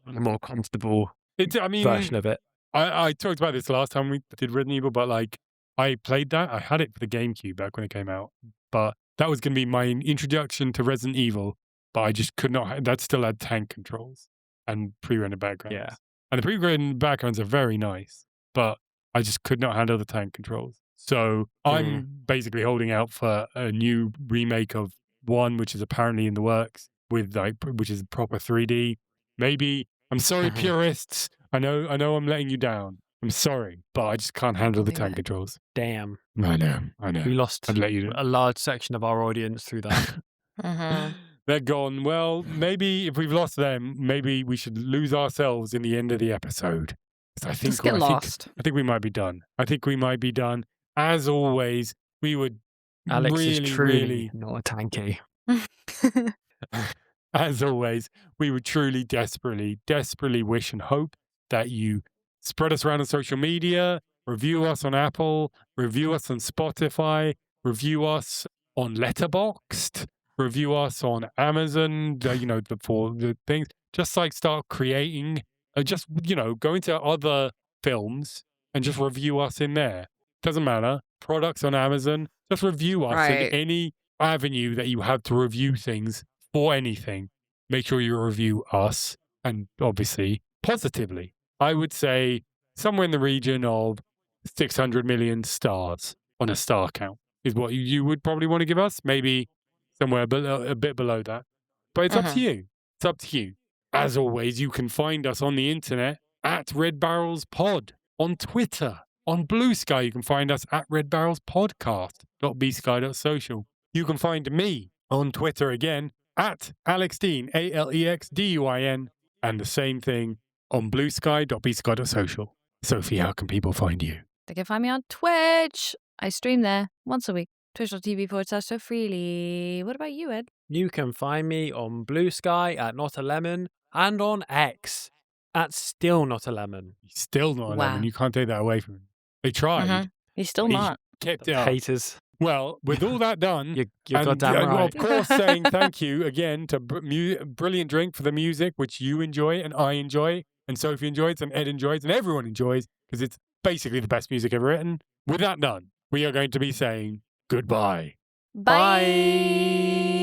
A more comfortable version of it. I talked about this last time we did Resident Evil, but like I played that. I had it for the GameCube back when it came out, but that was going to be my introduction to Resident Evil. But I just could not. That still had tank controls and pre-rendered backgrounds. Yeah. And the pre-rendered backgrounds are very nice, but I just could not handle the tank controls. So I'm basically holding out for a new remake of 1, which is apparently in the works, which is proper 3D. Maybe. I'm sorry, purists. I know I'm letting you down. I'm sorry, but I just can't handle the tank controls. Damn. I know. We lost I'd let you a large section of our audience through that. They're gone. Well, maybe if we've lost them, maybe we should lose ourselves in the end of the episode. I think Just get lost. I think we might be done. As always, we would Alex really, is truly really, not a tanky. as always, we would truly, desperately wish and hope that you spread us around on social media, review us on Apple, review us on Spotify, review us on Letterboxd, review us on Amazon, for the things. Just like start creating, go into other films and just review us in there. Doesn't matter. Products on Amazon, just review us in any avenue that you have to review things for anything. Make sure you review us, and obviously positively. I would say somewhere in the region of 600 million stars on a star count is what you would probably want to give us. Maybe somewhere a bit below that. But it's up to you. It's up to you. As always, you can find us on the internet at Red Barrels Pod, on Twitter, on Blue Sky. You can find us at Red Barrels Podcast. twofer.bsky.social. You can find me on Twitter again at AlexDean, AlexDuin, and the same thing on bluesky.bsky.social. Sofie, how can people find you? They can find me on Twitch. I stream there once a week. Twitch.tv/SoFreely. What about you, Ed? You can find me on Blue Sky at Not a Lemon and on X at Still Not a Lemon. He's still not a Wow. lemon. You can't take that away from him. They tried. He's still He not. kept it up. Haters. Well, with all that done, You're and goddamn right. of course saying thank you again to Brilliant Drink for the music, which you enjoy and I enjoy and Sofie enjoys and Ed enjoys and everyone enjoys because it's basically the best music ever written. With that done, we are going to be saying goodbye. Bye.